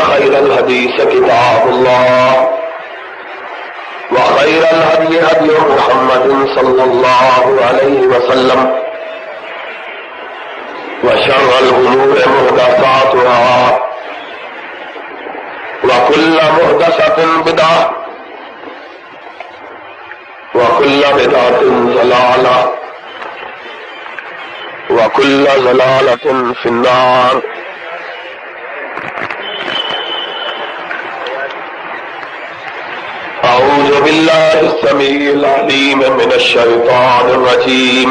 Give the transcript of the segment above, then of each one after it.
خير الحديث كتاب الله وخير الهدي هدي محمد صلى الله عليه وسلم وشر الأمور محدثاتها وكل محدثة بدعة وكل بدعة ضلالة وكل ضلالة في النار. أعوذ بالله السميع العليم من الشيطان الرجيم.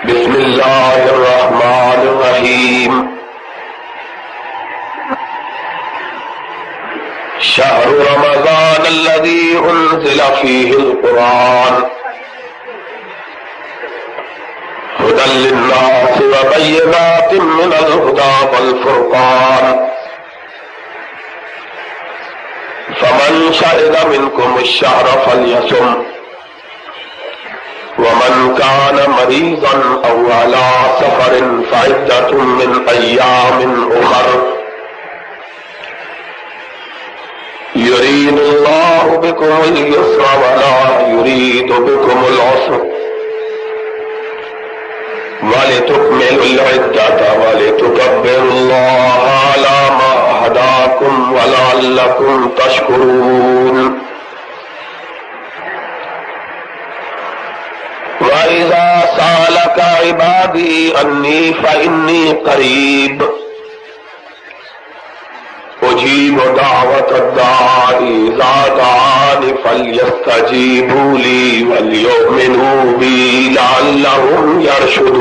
بسم الله الرحمن الرحيم. شهر رمضان الذي أنزل فيه القرآن هدى للناس وبينات من الهدى والفرقان فمن شهد منكم الشهر فليصم ومن كان مريضا أو على سفر فعدة من أيام أخر يريد الله بكم اليسر ولا يريد بكم العسر وَلِتُكْمِلُوا الْعِدَّةَ وَلِتُكَبِّرُوا اللَّهَ عَلَى مَا هَدَاكُمْ وَلَعَلَّكُمْ تَشْكُرُونَ. وَإِذَا سَأَلَكَ عِبَادِي عَنِّي فَإِنِّي قَرِيبٌ أُجِيبُ دَعْوَةَ الدَّاعِ إِذَا دَعَانِ فَلْيَسْتَجِيبُوا لِي وَلْيُؤْمِنُوا بِي لَعَلَّهُمْ يَرْشُدُونَ.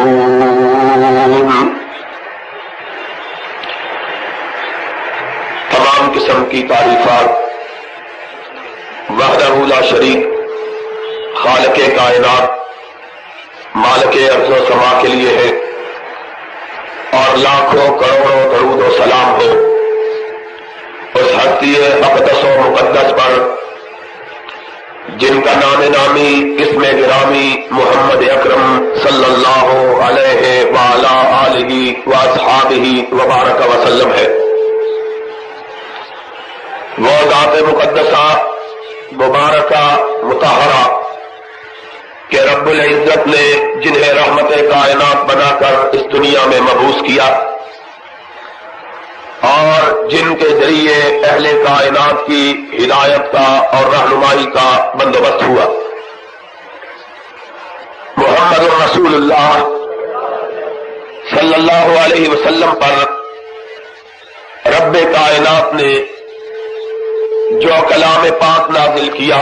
تمام قسم کی تعریفات وحدہ لا شریک خالق کائنات مالک ارض و سما کے لیے ہے، اور لاکھوں کروڑوں درود و سلام ہو اس ہستی اقدس و مقدس پر جن کا نام نامی اسم گرامی محمد اکرم صلی اللہ علیہ وعلی آلہ واصحابہ وبارک وسلم ہے۔ وہ ذات مقدسہ مبارکہ مطہرہ کہ رب العزت نے جنہیں رحمت کائنات بنا کر اس دنیا میں مبعوث کیا اور جن کے ذریعے اہل کائنات کی ہدایت کا اور رہنمائی کا بندوبست ہوا، محمد رسول اللہ صلی اللہ علیہ وسلم پر رب کائنات نے جو کلام پاک نازل کیا،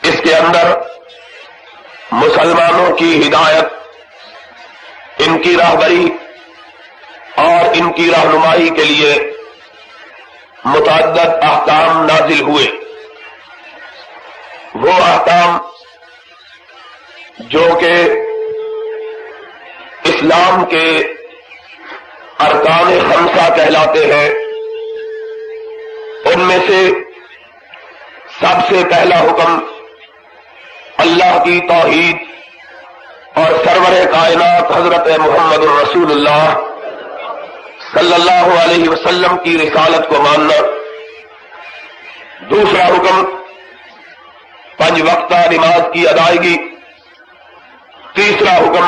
اس کے اندر مسلمانوں کی ہدایت، ان کی راہبری اور ان کی رہنمائی کے لیے متعدد احکام نازل ہوئے۔ وہ احکام جو کہ اسلام کے ارکان خمسہ کہلاتے ہیں، ان میں سے سب سے پہلا حکم اللہ کی توحید اور سرور کائنات حضرت محمد الرسول اللہ صلی اللہ علیہ وسلم کی رسالت کو ماننا، دوسرا حکم 5 وقتہ نماز کی ادائیگی، تیسرا حکم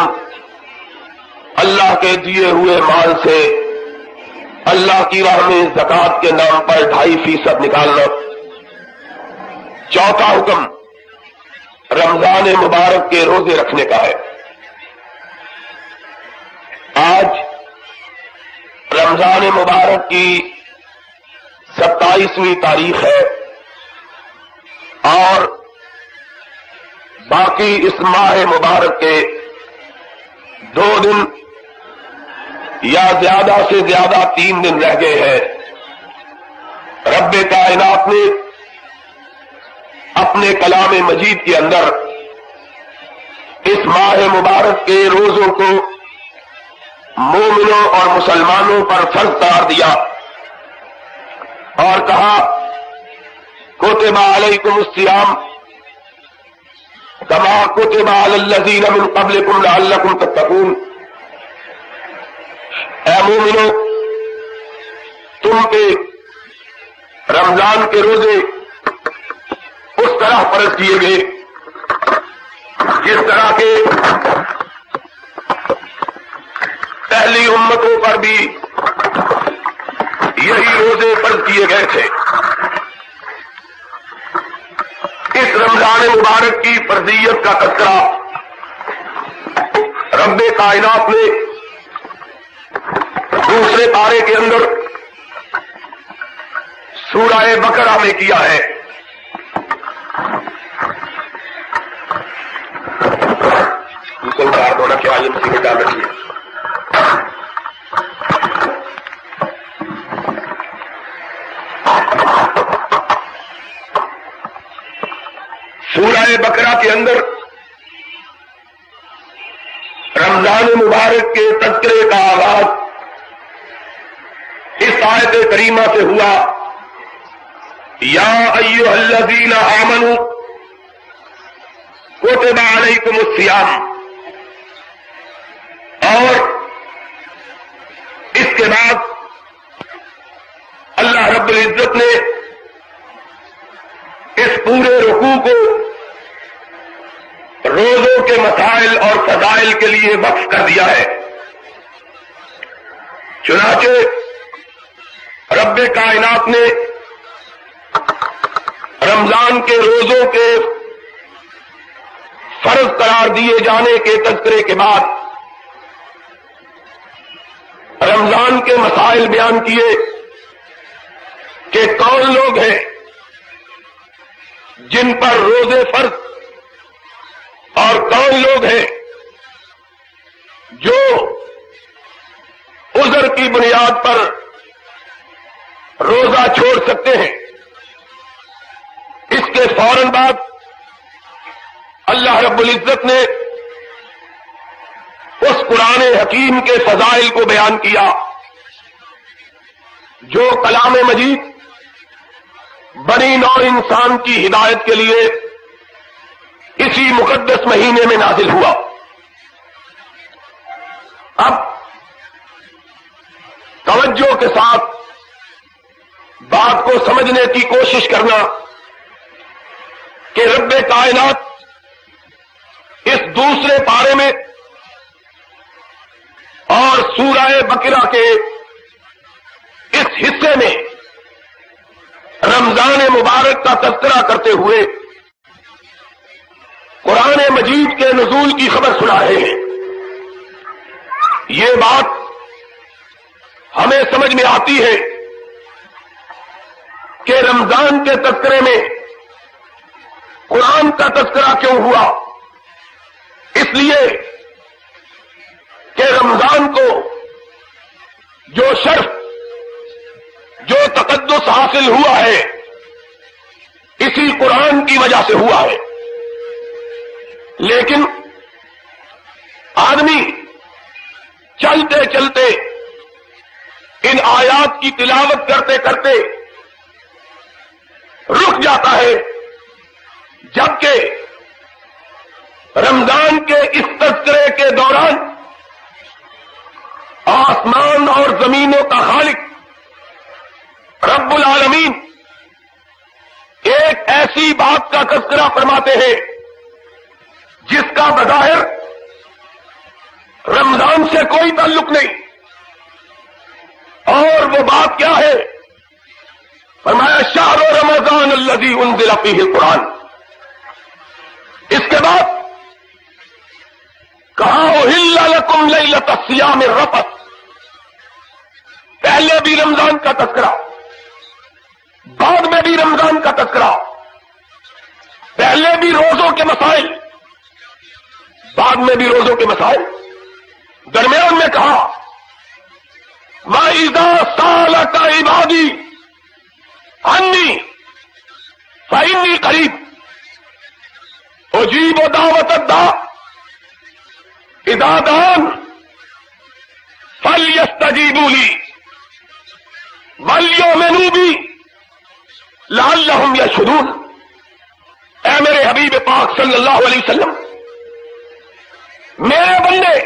اللہ کے دیے ہوئے مال سے اللہ کی راہ میں زکوٰۃ کے نام پر 2.5% نکالنا، چوتھا حکم رمضان مبارک کے روزے رکھنے کا ہے۔ آج رمضان مبارک کی 27ویں تاریخ ہے اور باقی اس ماہ مبارک کے 2 دن یا زیادہ سے زیادہ 3 دن رہ گئے ہیں۔ رب کائنات نے اپنے کلام مجید کے اندر اس ماہ مبارک کے روزوں کو مومنوں اور مسلمانوں پر فرض قرار دیا اور کہا کتب علیکم الصیام کما کتب علی الذین من قبلکم لعلکم تتقون، اے مومنو، تم پہ رمضان کے روزے اس طرح فرض کیے گئے جس طرح کے پہلی امتوں پر بھی یہی روزے فرض کیے گئے تھے۔ اس رمضان مبارک کی فرضیت کا تذکرہ رب کائنات نے دوسرے پارے کے اندر سورہ بقرہ میں کیا ہے۔ ہونا کیا یہ مصیبت ڈال رکھی ہے۔ سورہ بقرہ کے اندر رمضان مبارک کے تذکرے کا آغاز اس آیت کریمہ سے ہوا، یا ایھا الذین آمنوا کتب علیکم الصیام، اور اس کے بعد اللہ رب العزت نے اس پورے رکوع کو روزوں کے مسائل اور فضائل کے لیے وقف کر دیا ہے۔ چنانچہ رب کائنات نے رمضان کے روزوں کے فرض قرار دیے جانے کے تذکرے کے بعد رمضان کے مسائل بیان کیے کہ کون لوگ ہیں جن پر روزے فرض، اور کون لوگ ہیں جو عذر کی بنیاد پر روزہ چھوڑ سکتے ہیں۔ اس کے فوراً بعد اللہ رب العزت نے اس قرآن حکیم کے فضائل کو بیان کیا جو کلام مجید بنی نوع انسان کی ہدایت کے لیے اسی مقدس مہینے میں نازل ہوا۔ اب توجہ کے ساتھ بات کو سمجھنے کی کوشش کرنا کہ رب کائنات اس دوسرے پارے میں اور سورہ بقرہ کے اس حصے میں رمضان مبارک کا تذکرہ کرتے ہوئے قرآن مجید کے نزول کی خبر سنا رہے ہیں۔ یہ بات ہمیں سمجھ میں آتی ہے کہ رمضان کے تذکرے میں قرآن کا تذکرہ کیوں ہوا؟ اس لیے کہ رمضان کو جو شرف، جو تقدس حاصل ہوا ہے اسی قرآن کی وجہ سے ہوا ہے۔ لیکن آدمی چلتے چلتے ان آیات کی تلاوت کرتے کرتے رک جاتا ہے، جبکہ رمضان کے اس تذکرے کے دوران آسمان اور زمینوں کا خالق رب العالمین ایک ایسی بات کا تذکرہ فرماتے ہیں جس کا بظاہر رمضان سے کوئی تعلق نہیں، اور وہ بات کیا ہے؟ فرمایا شہر رمضان الذی انزل فیہ القرآن۔ اس کے بعد کہا احل لکم لیلۃ الصیام الرفث، پہلے بھی رمضان کا تذکرہ، بعد میں بھی رمضان کا تذکرہ، پہلے بھی روزوں کے مسائل، بعد میں بھی روزوں کے مسائل، درمیان میں کہا وَإِذَا سَأَلَكَ عِبَادِي عَنِّي فَإِنِّي قَرِيبٌ أُجِيبُ دَعْوَةَ الدَّاعِ إِذَا دَعَانِ فَلْيَسْتَجِيبُوا لِي وَلْيُؤْمِنُوا بِي لَعَلَّهُمْ يَرْشُدُونَ۔ اے میرے حبیب پاک صلی اللہ علیہ وسلم، میرے بندے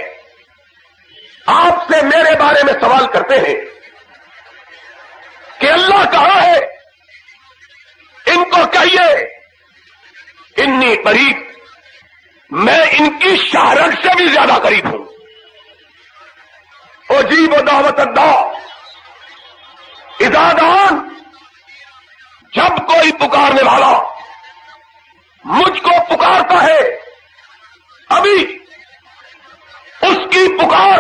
آپ سے میرے بارے بارے میں سوال کرتے ہیں کہ اللہ کہاں ہے، ان کو کہیے انی قریب، میں ان کی شہرت سے بھی زیادہ قریب ہوں۔ اجیب دعوت الداع اذا دعان، جب کوئی پکارنے والا مجھ کو پکارتا ہے، ابھی اس کی پکار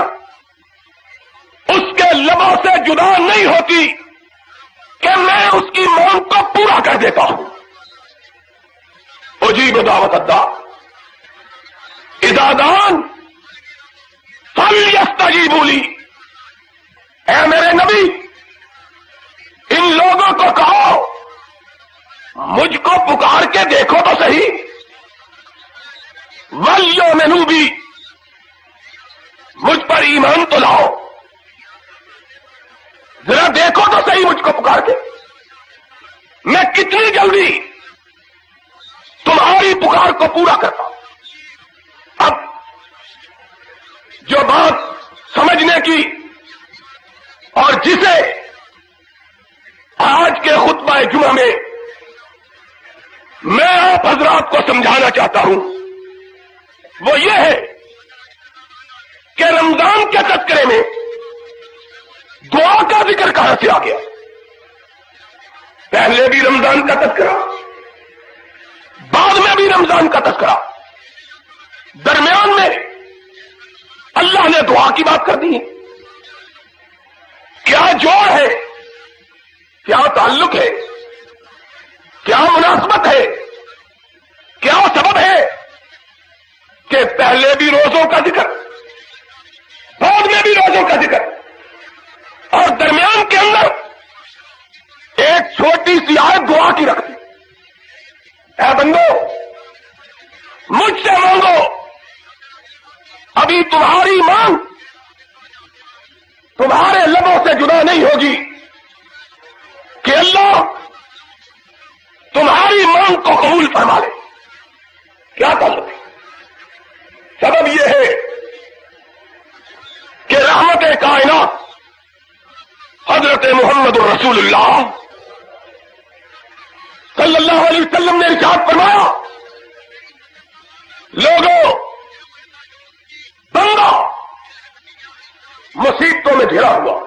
اس کے لبوں سے جدا نہیں ہوتی کہ میں اس کی مانگ کو پورا کر دیتا ہوں۔ اجیب دعوت الداع اذا دعان فلیستجیبوا لی، اے میرے نبی ان لوگوں کو کہو مجھ کو پکار کے دیکھو تو صحیح، وَلْيُؤْمِنُوا بِی، مجھ پر ایمان تو لاؤ، ذرا دیکھو تو صحیح مجھ کو پکار کے میں کتنی جلدی تمہاری پکار کو پورا کرتا ہوں۔ اب جو بات سمجھنے کی اور جسے آج کے خطبہ جمعہ میں میں آپ حضرات کو سمجھانا چاہتا ہوں وہ یہ ہے کہ رمضان کے تذکرے میں دعا کا ذکر کہاں سے آ گیا؟ پہلے بھی رمضان کا تذکرہ، بعد میں بھی رمضان کا تذکرہ، درمیان میں اللہ نے دعا کی بات کر دی ہے۔ کیا جوڑ ہے، کیا تعلق ہے، کیا مناسبت ہے، کیا سبب ہے کہ پہلے بھی روزوں کا ذکر، بعد میں بھی روزوں کا ذکر، اور درمیان کے اندر ایک چھوٹی سی آیت دعا کی رکھ دی؟ اے بندو مجھ سے مانگو، ابھی تمہاری مانگ تمہارے لبوں سے جدا نہیں ہوگی کہ اللہ تمہاری مانگ کو قبول فرما لے۔ کیا تعلق ہے؟ سبب یہ ہے کہ رحمت کائنات حضرت محمد رسول اللہ صلی اللہ علیہ وسلم نے ارشاد فرمایا، لوگوں بندہ مصیبتوں میں گھرا ہوا،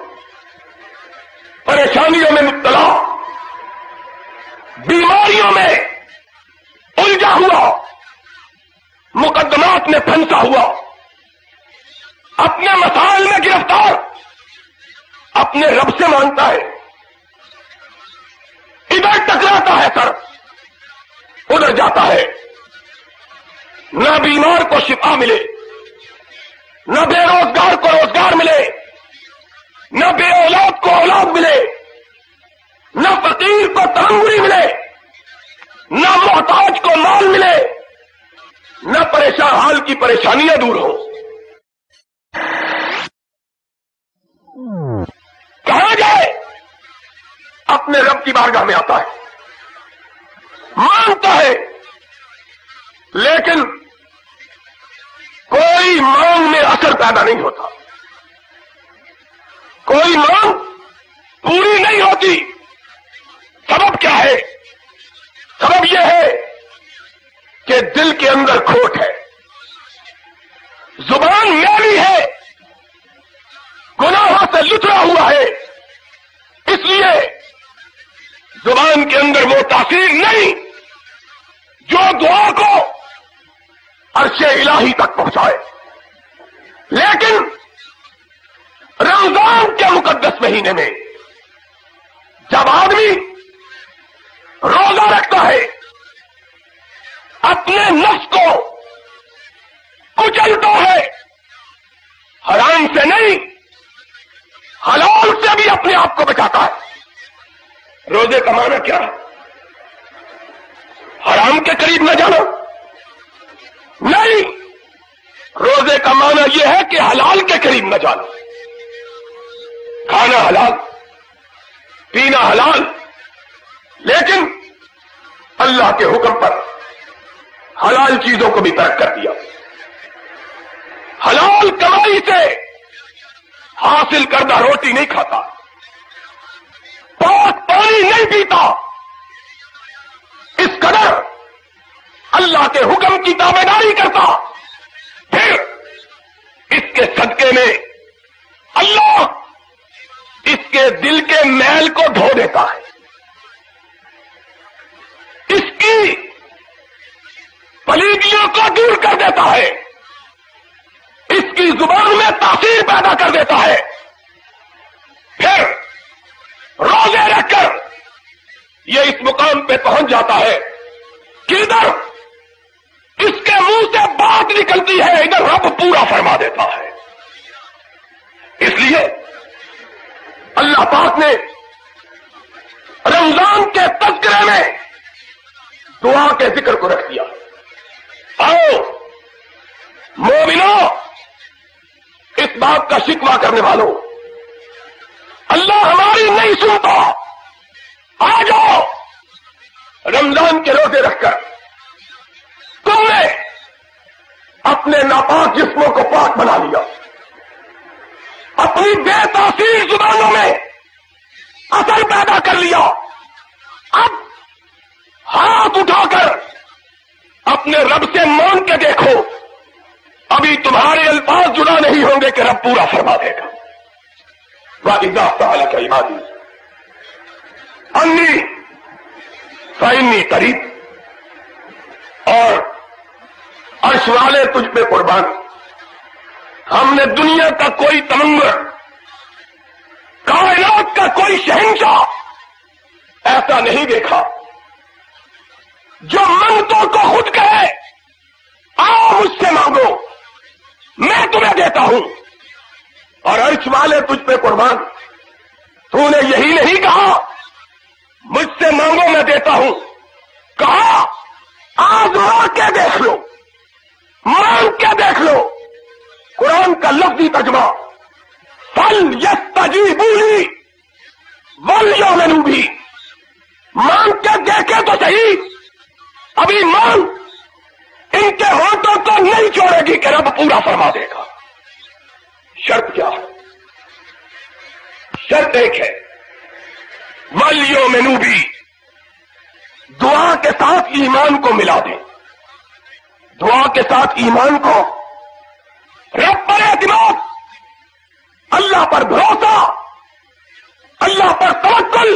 پریشانیوں میں مبتلا، بیماریوں میں الجھا ہوا، مقدمات میں پھنسا ہوا، اپنے مسائل میں گرفتار، اپنے رب سے مانگتا ہے، ادھر ٹکراتا ہے سر، ادھر جاتا ہے، نہ بیمار کو شفا ملے، نہ بے روزگار کو روزگار ملے، نہ بے اولاد کو اولاد ملے، نہ فقیر کو تنگری ملے، نہ محتاج کو مال ملے، نہ پریشان حال کی پریشانیاں دور ہو۔ کہاں جائے؟ اپنے رب کی بارگاہ میں آتا ہے، مانگتا ہے، لیکن کوئی مانگ میں اثر پیدا نہیں ہوتا، کوئی مانگ پوری نہیں ہوتی۔ سبب کیا ہے؟ سبب یہ ہے کہ دل کے اندر کھوٹ ہے، زبان میلی ہے، گناہوں سے لتڑا ہوا ہے، اس لیے زبان کے اندر وہ تاثیر نہیں جو دعا کو عرش الہی تک پہنچائے۔ لیکن رمضان کے مقدس مہینے میں جب آدمی روزہ رکھتا ہے، اپنے نفس کو کچلتا ہے، حرام سے نہیں حلال سے بھی اپنے آپ کو بچاتا ہے۔ روزے کا معنی کیا ہے؟ حرام کے قریب نہ جانا نہیں، روزے کا معنی یہ ہے کہ حلال کے قریب نہ جانا، کھانا حلال، پینا حلال، لیکن اللہ کے حکم پر حلال چیزوں کو بھی ترک کر دیا۔ حلال کمائی سے حاصل کردہ روٹی نہیں کھاتا، پاک پانی نہیں پیتا، اس قدر اللہ کے حکم کی تابعداری کرتا، پھر اس کے صدقے میں اللہ اس کے دل کے میل کو دھو دیتا ہے، اس کی پلیدیوں کو دور کر دیتا ہے، اس کی زبان میں تاثیر پیدا کر دیتا ہے، پھر روزے رکھ کر یہ اس مقام پہ پہنچ جاتا ہے کہ ادھر اس کے منہ سے بات نکلتی ہے، ادھر رب پورا فرما دیتا ہے۔ اس لیے اللہ پاک نے رمضان کے تذکرے میں دعا کے ذکر کو رکھ دیا۔ آؤ مومنوں، اس بات کا شکوہ کرنے والوں، اللہ ہماری نہیں سنتا، آ جاؤ رمضان کے روزے رکھ کر تم نے اپنے ناپاک جسموں کو پاک بنا لیا، اپنی بے تاثیر زبانوں میں اثر پیدا کر لیا، اب ہاتھ اٹھا کر اپنے رب سے مانگ کے دیکھو، ابھی تمہارے الفاظ جدا نہیں ہوں گے کہ رب پورا فرما دے گا۔ وَإِذَا سَأَلَكَ عِبَادِي عَنِّي فَإِنِّي قَرِيبٌ، اور عرش والے تجھ پہ قربان، ہم نے دنیا کا کوئی تمنگر، کائنات کا کوئی شہنشاہ ایسا نہیں دیکھا جو منگتوں کو خود کہے آؤ مجھ سے مانگو میں تمہیں دیتا ہوں، اور عرش والے تجھ پہ قربان، تو نے یہی نہیں کہا مجھ سے مانگو میں دیتا ہوں، کہا آزما کے دیکھ لو، مانگ کے دیکھ لو۔ قرآن کا لفظی ترجمہ فَلْيَسْتَجِيبُوا لِي وَلْيُؤْمِنُوا بِي، مانگ کے دیکھے تو صحیح، ابھی مانگ ان کے ہونٹوں کو نہیں چھوڑے گی کہ رب پورا فرما دے گا۔ شرط کیا ہے؟ شرط ایک ہے وَلْيُؤْمِنُوا بِي، دعا کے ساتھ ایمان کو ملا دیں، دعا کے ساتھ ایمان کو، رب پر اعتماد، اللہ پر بھروسہ، اللہ پر توکل،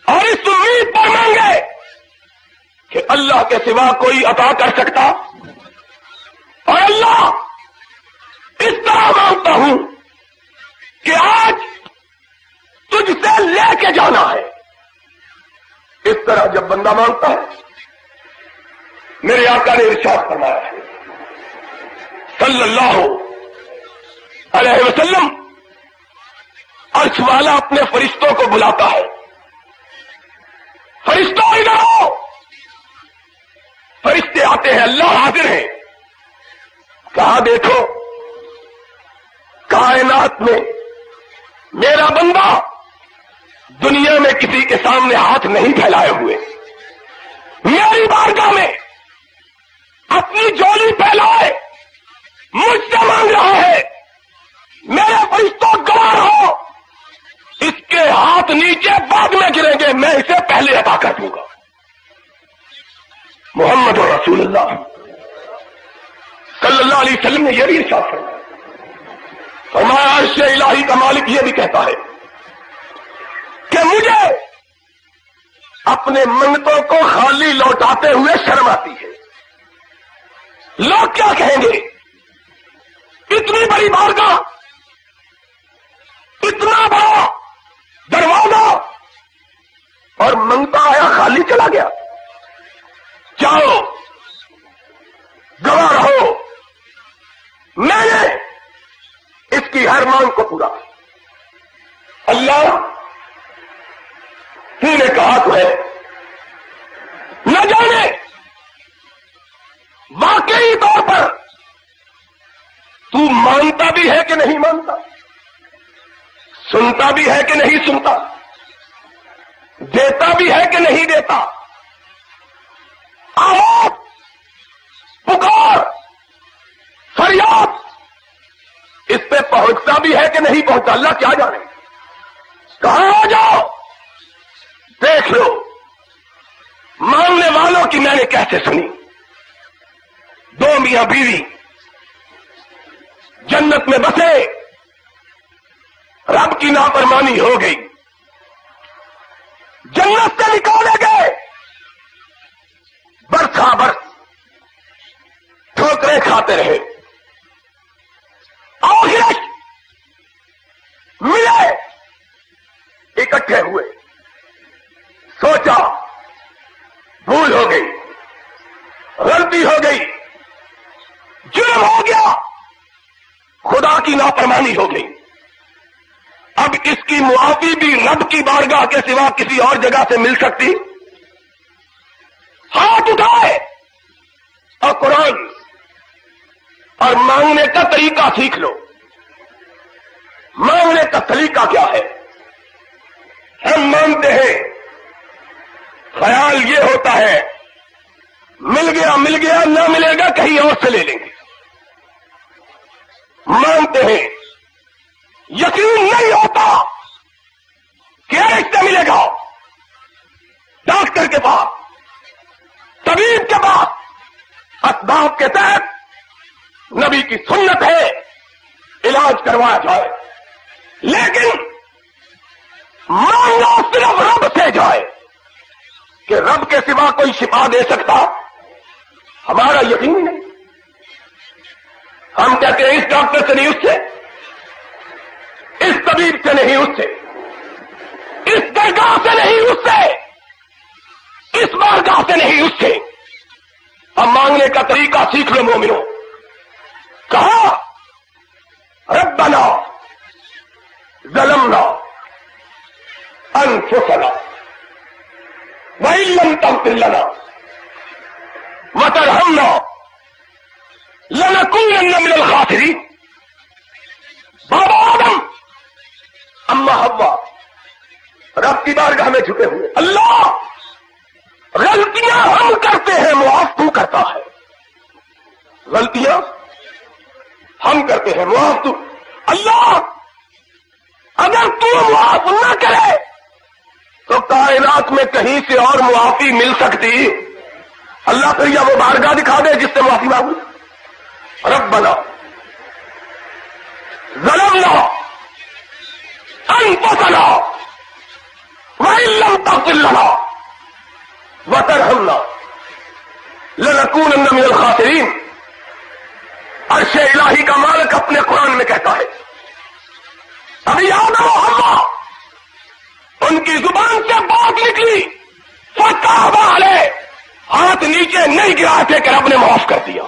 اور اس امید پر مانگے کہ اللہ کے سوا کوئی عطا کر سکتا، اور اللہ اس طرح مانگتا ہوں کہ آج تجھ سے لے کے جانا ہے۔ اس طرح جب بندہ مانگتا ہے، میرے آقا نے ارشاد فرمایا ہے صلی اللہ علیہ وسلم، عرش والا اپنے فرشتوں کو بلاتا ہے، فرشتوں ادھر آؤ، فرشتے آتے ہیں، اللہ حاضر ہیں، کہا دیکھو کائنات میں میرا بندہ دنیا میں کسی کے سامنے ہاتھ نہیں پھیلائے ہوئے، میری بارگاہ میں اپنی جولی پھیلائے مجھ سے مانگ رہا ہے، میرے فرشتوں گواہ ہو، اس کے ہاتھ نیچے بعد میں گریں گے، میں اسے پہلے عطا کر دوں گا۔ محمد رسول اللہ صلی اللہ علیہ وسلم نے یہ بھی ارشاد فرمایا، فرمایا عرش الہی کا مالک یہ بھی کہتا ہے کہ مجھے اپنے منتوں کو خالی لوٹاتے ہوئے شرم آتی ہے، لوگ کیا کہیں گے، اتنی بڑی بارگاہ، اتنا بڑا دروازہ، اور منگتا آیا خالی چلا گیا، جاؤ گواہ رہو میں نے اس کی ہر مانگ کو پورا، اللہ تو نے کہا تو ہے، نہ جانے واقعی طور پر تو مانتا بھی ہے کہ نہیں مانتا، سنتا بھی ہے کہ نہیں سنتا، دیتا بھی ہے کہ نہیں دیتا، آواز پکار فریاد اس پہ پہنچتا بھی ہے کہ نہیں پہنچتا اللہ کیا جانے. کہاں آ جاؤ دیکھ لو مانگنے والوں کی میں نے کیسے سنی. دو میاں بیوی جنت میں بسے, رب کی نافرمانی ہو گئی, جنت سے نکالے گئے, برسا برس ٹھوکریں کھاتے رہے, آخر ملے, اکٹھے ہوئے, سوچا بھول ہو گئی, غلطی ہو گئی, جرم ہو گیا, خدا کی نافرمانی ہو گئی. اب اس کی معافی بھی رب کی بارگاہ کے سوا کسی اور جگہ سے مل سکتی؟ ہاتھ اٹھائے اور قرآن اور مانگنے کا طریقہ سیکھ لو. مانگنے کا طریقہ کیا ہے؟ ہم مانگتے ہیں, خیال یہ ہوتا ہے مل گیا نہ ملے گا کہیں اور سے لے لیں گے. مانگتے ہیں, یقین نہیں ہوتا کیا اس سے ملے گا, ڈاکٹر کے پاس, طبیب کے پاس, اسباب کے تحت نبی کی سنت ہے علاج کروایا جائے, لیکن مانگنا صرف رب سے جائے کہ رب کے سوا کوئی شفا دے سکتا, ہمارا یقین نہیں. ہم کہتے ہیں اس ڈاکٹر سے نہیں, اس سے, اس طبیب سے نہیں, اس سے, اس درگاہ سے نہیں, اس سے, اس بارگاہ سے نہیں, اس سے. اب مانگنے کا طریقہ سیکھ لو مومنوں. کہا ربنا ظلمنا انفسنا وإن لم تغفر لنا وترحمنا لنكونن من الخاسرين. بابا آدم, اما حوا رب کی بارگاہ میں جھکے ہوئے, اللہ غلطیاں ہم کرتے ہیں, معاف تو کرتا ہے. غلطیاں ہم کرتے ہیں, معاف تو. اللہ اگر تو معاف نہ کرے تو کائنات میں کہیں سے اور معافی مل سکتی؟ اللہ پھر یا وہ بارگاہ دکھا دے جس سے معافی مانگی. ربنا ظلمنا انفسنا وإن لم تغفر لنا وترحمنا لنكونن من الخاسرين. عرش الہی کا مالک اپنے قرآن میں کہتا ہے, ابھی آدم و حوا ان کی زبان سے بات نکلی, فتح علیہ, ہاتھ نیچے نہیں گرا تھے کہ رب نے معاف کر دیا,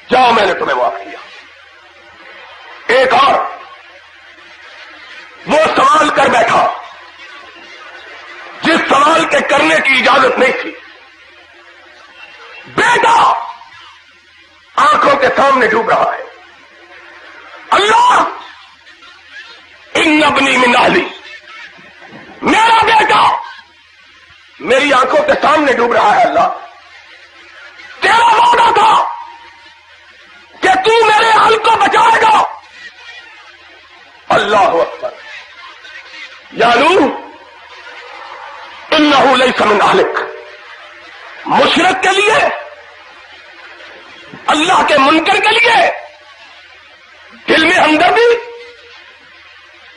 جاؤ میں نے تمہیں معاف کیا. ایک اور وہ سوال کر بیٹھا جس سوال کے کرنے کی اجازت نہیں تھی. بیٹا آنکھوں کے سامنے ڈوب رہا ہے, اللہ ان ابنی من اہلی, میرا بیٹا میری آنکھوں کے سامنے ڈوب رہا ہے. اللہ تیرا وعدہ تھا کہ تو میرے اہل کو بچائے گا. اللہ اکبر. یا نوح انہ لیس من اہلک, مشرک کے لیے, اللہ کے منکر کے لیے دل میں ہمدردی.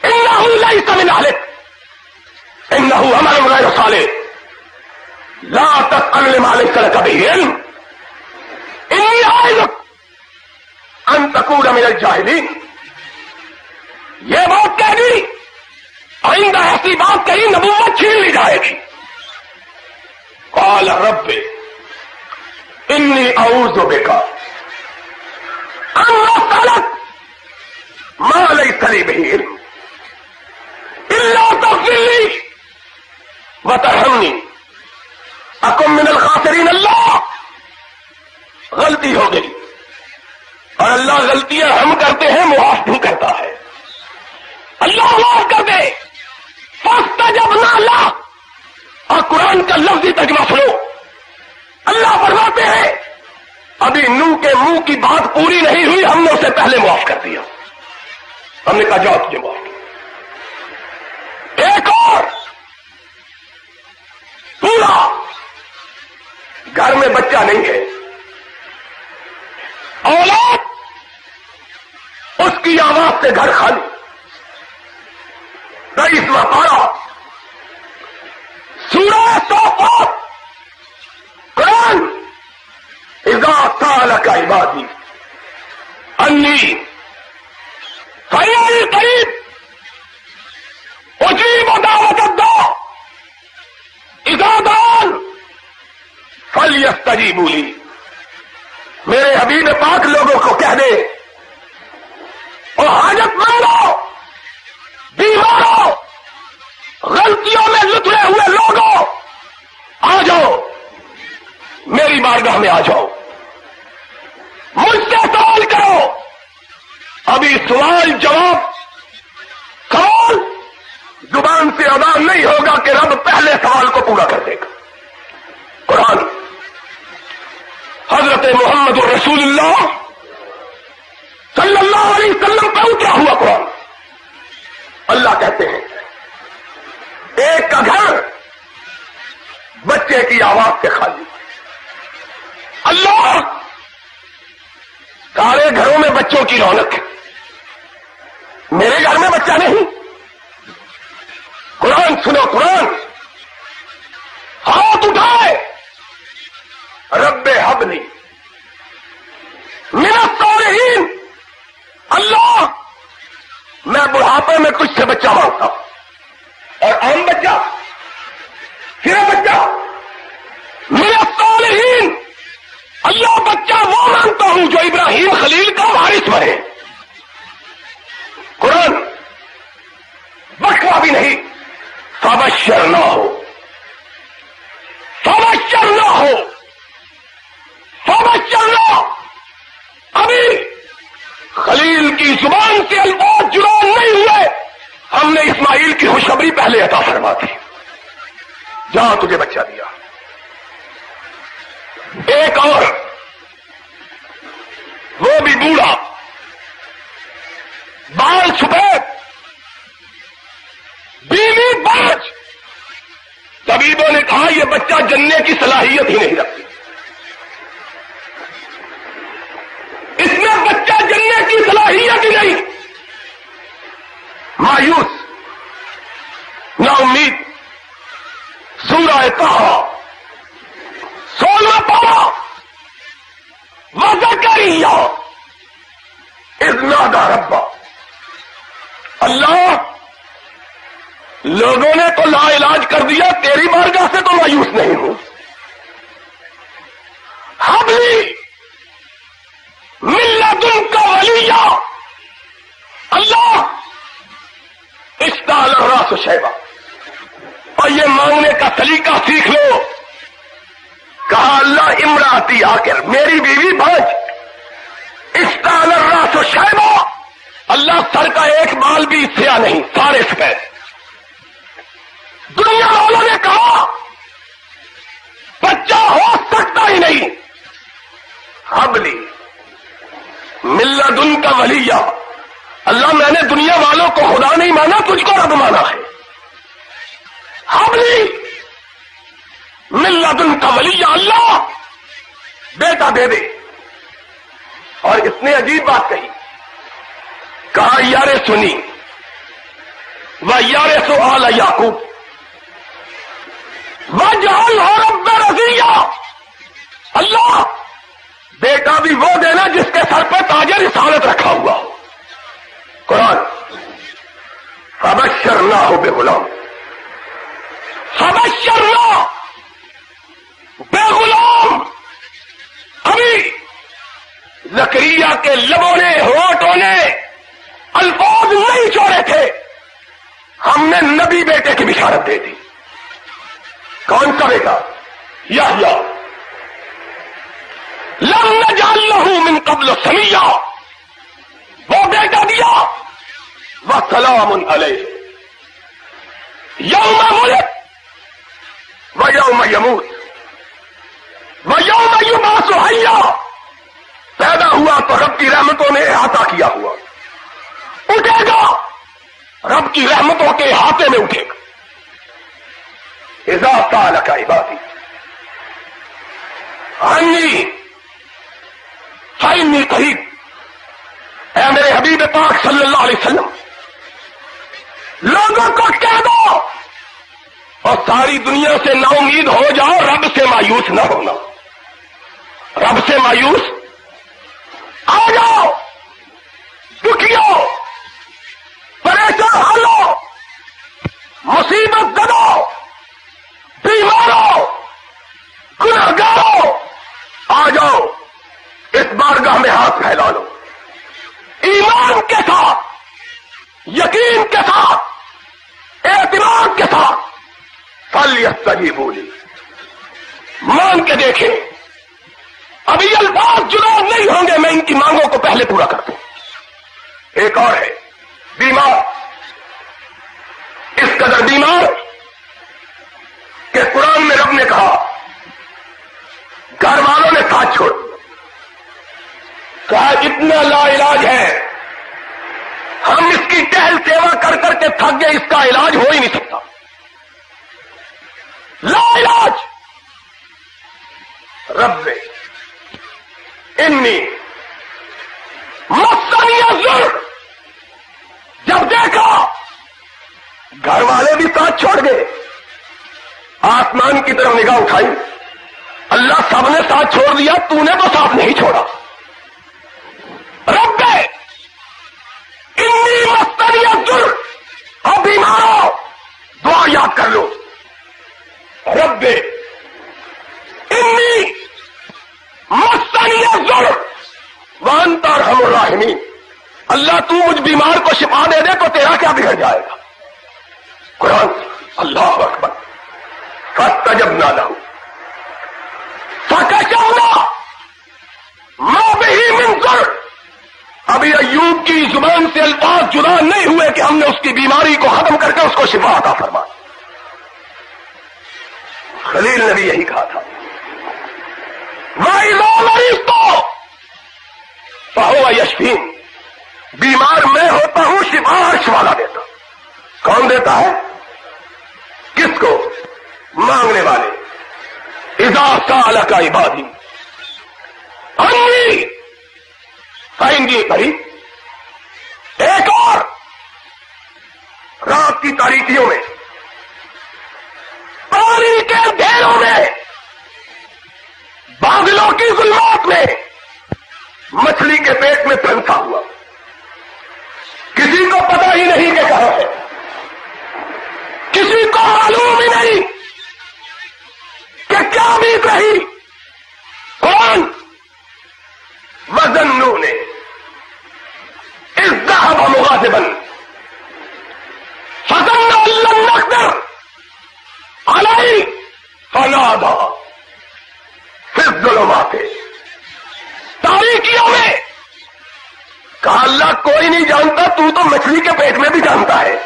انہ لیس من اہلک انہ عمل غیر صالح لا تسأل ما ليس لك به علم انی اعظک ان تکون من الجاہلین. یہ بات کہہ دی, آئندہ ایسی بات کہی نبوت چھین لی جائے گی. قال رب انی اعوذ بک ان اسألک ما لیس لی به علم الا تغفر لی وترحمنی اکن من الخاسرین. اللہ غلطی ہو گئی, اور اللہ غلطیاں ہم کرتے ہیں, معاف کیوں کرتا ہے؟ اللہ معاف کر دے. فاستجبنا اللہ, اور قرآن کا لفظی ترجمہ سنو. اللہ فرماتے ہیں ابھی نوح کے منہ کی بات پوری نہیں ہوئی، ہم نے اسے پہلے معاف کر دیا. ہم نے کہا جاؤ تجھے معاف. ایک اور پورا گھر میں بچہ نہیں ہے، اولاد اس کی آواز سے گھر خالی. 23واں پارہ سورہ صافات قرآن. اذا سالک عبادی انی فإنی قریب اجیب دعوت الداع اذا دعان فلیستجیبوا لی. میرے حبیب پاک لوگوں کو کہہ دے، اور حاجت مندو، بیماروں، غلطیوں میں لتڑے ہوئے لوگوں، آ جاؤ میری بارگاہ میں، آ جاؤ مجھ سے سوال کرو. ابھی سوال جواب سوال زبان سے ادا نہیں ہوگا کہ رب پہلے سوال کو پورا کر دے گا. قرآن حضرت محمد رسول اللہ صلی اللہ علیہ وسلم پہ اترا ہوا قرآن. اللہ کہتے ہیں ایک کا گھر بچے کی آواز سے خالی. اللہ سارے گھروں میں بچوں کی رونق ہے، میرے گھر میں بچہ نہیں. قرآن سنو، قرآن ہاتھ اٹھائے رب حبلی من الصالحین. اللہ میں بڑھاپے میں کچھ سے بچہ مانگتا ہوں، اور عام بچہ پھر بچہ من الصالحین. اللہ بچہ وہ مانگتا ہوں جو ابراہیم خلیل کا وارث بنے. قرآن بخوا بھی نہیں. فبشر نہ ہو، فبشر نہ ہو، فبشر نہ. ابھی خلیل کی زبان سے الفاظ جڑا نہیں ہوئے، ہم نے اسماعیل کی خوشخبری پہلے عطا فرما دی. جہاں تجھے بچہ دیا. ایک اور وہ بھی بوڑھا، بال سفید، بیوی باج. طبیبوں نے کہا یہ بچہ جننے کی صلاحیت ہی نہیں رکھتی. اس میں بچہ جننے کی صلاحیت ہی نہیں. مایوس، نا امید. سورہ طٰہٰ 16واں پارہ وَزَكَرِيَّا اِذْ نَادَىٰ رَبَّهُ. اللہ لوگوں نے تو لا علاج کر دیا، تیری بارگاہ سے تو مایوس نہیں ہوں. حبلی من لدنک ولیا. اللہ اشتعل الراس شیبا. اور یہ مانگنے کا طریقہ سیکھ لو. کہا اللہ امراتی آخر میری بیوی بھاج. اشتعل الراس شیبا. اللہ سر کا ایک بال بھی سیاہ نہیں، سارے سفید. دنیا والوں نے کہا بچہ ہو سکتا ہی نہیں. حبلی من لدنک ولیا. اللہ میں نے دنیا والوں کو خدا نہیں مانا، تجھ کو رب مانا ہے. حبلی من لدنک ولیا. اللہ بیٹا دے دے. اور اس نے عجیب بات کہی، کہا یار سنی وَيَرِثُ آلَ یعقوب وَاجْعَلْهُ رَبَّ رَضِیًّا. اللہ بیٹا بھی وہ دینا جس کے سر پہ تاج رسالت رکھا ہوا ہو. قرآن فَبَشَّرْنَاهُ بِغُلَامٍ. فَبَشَّرْنَاهُ بِغُلَامٍ. ابھی زکریا کے لبوں نے ہونٹوں نے الفاظ نہیں چھوڑے تھے، ہم نے نبی بیٹے کی بشارت دے دی. کون سا بیٹا؟ یحییٰ. لم نجعل له من قبل سمیا. وہ بیٹا دیا. وسلام علیہ یوم ولد ویوم یموت ویوم یبعث حیا. پیدا ہوا تو رب کی رحمتوں نے احاطہ کیا ہوا، اٹھے گا رب کی رحمتوں کے احاطے میں اٹھے گا۔ اذا سالک عبادی عنی فإنی قریب، اے میرے حبیب پاک صلی اللہ علیہ وسلم لوگوں کو کہہ دو اور ساری دنیا سے نا امید ہو جاؤ، رب سے مایوس نہ ہونا، رب سے مایوس آ جاؤ، دکھیو پریشان حالو مصیبت زدو بیمارو گنہگارو آ جاؤ، اس بارگاہ میں ہاتھ پھیلا لو، ایمان کے ساتھ، یقین کے ساتھ، اعتماد کے ساتھ، فَلْيَسْتَجِيبُوا لِي، مان کے دیکھیں، ابھی الفاظ جناب نہیں ہوں گے، میں ان کی مانگوں کو پہلے پورا کر دوں۔ ایک اور ہے بیمار، اس قدر بیمار کہ قرآن میں رب نے کہا، گھر والوں نے ساتھ چھوڑ، کہا اتنا لا علاج ہے، ہم اس کی ٹہل سیوا کر کر کے تھک گئے، اس کا علاج ہو ہی نہیں سکتا، لا علاج۔ رب انی مسنی الضر، جب دیکھا گھر والے بھی ساتھ چھوڑ گئے، آسمان کی طرف نگاہ اٹھائی، اللہ سب نے ساتھ چھوڑ دیا، تو نے تو ساتھ نہیں چھوڑا۔ رب انی مسنی الضر، اب بیمارو دعا یاد کر لو، رب انی مسنی الضر وانت ارحم الراحمین، اللہ تو مجھ بیمار کو شفا دے دے تو تیرا کیا بگڑ جائے گا۔ قرآن، اللہ اکبر، فاستجبنا له فکشفنا ما به من ضر، ابھی ایوب کی زبان سے الفاظ جدا نہیں ہوئے کہ ہم نے اس کی بیماری کو ختم کر کے اس کو شفا عطا فرما۔ خلیل نے بھی یہی کہا تھا، وَإِذَا مَرِضْتُ فَهُوَ يَشْفِينِ، بیمار میں ہوتا ہوں، شفا عرش والا دیتا۔ کون دیتا ہے؟ کس کو؟ مانگنے والے۔ اذا سالک عبادی عنی فإنی قریب۔ ایک اور، رات کی تاریکیوں میں، پانی کے ڈھیروں میں، بادلوں کی ظلمات میں، مچھلی کے پیٹ میں پھنسا ہوا، کسی کو پتہ ہی نہیں کہ کہاں ہے، کسی کو معلوم ہی نہیں کہ کیا بیت رہی۔ کون؟ وَظَنُّونَ إِذْ ذَهَبَ مُغَاضِبًا فَظَنَّ أَن لَّن نَّقْدِرَ عَلَيْهِ فَنَادَىٰ فِي الظُّلُمَاتِ، تاریکیوں میں کہا اللہ کوئی نہیں جانتا، تو مچھلی کے پیٹ میں بھی جانتا ہے،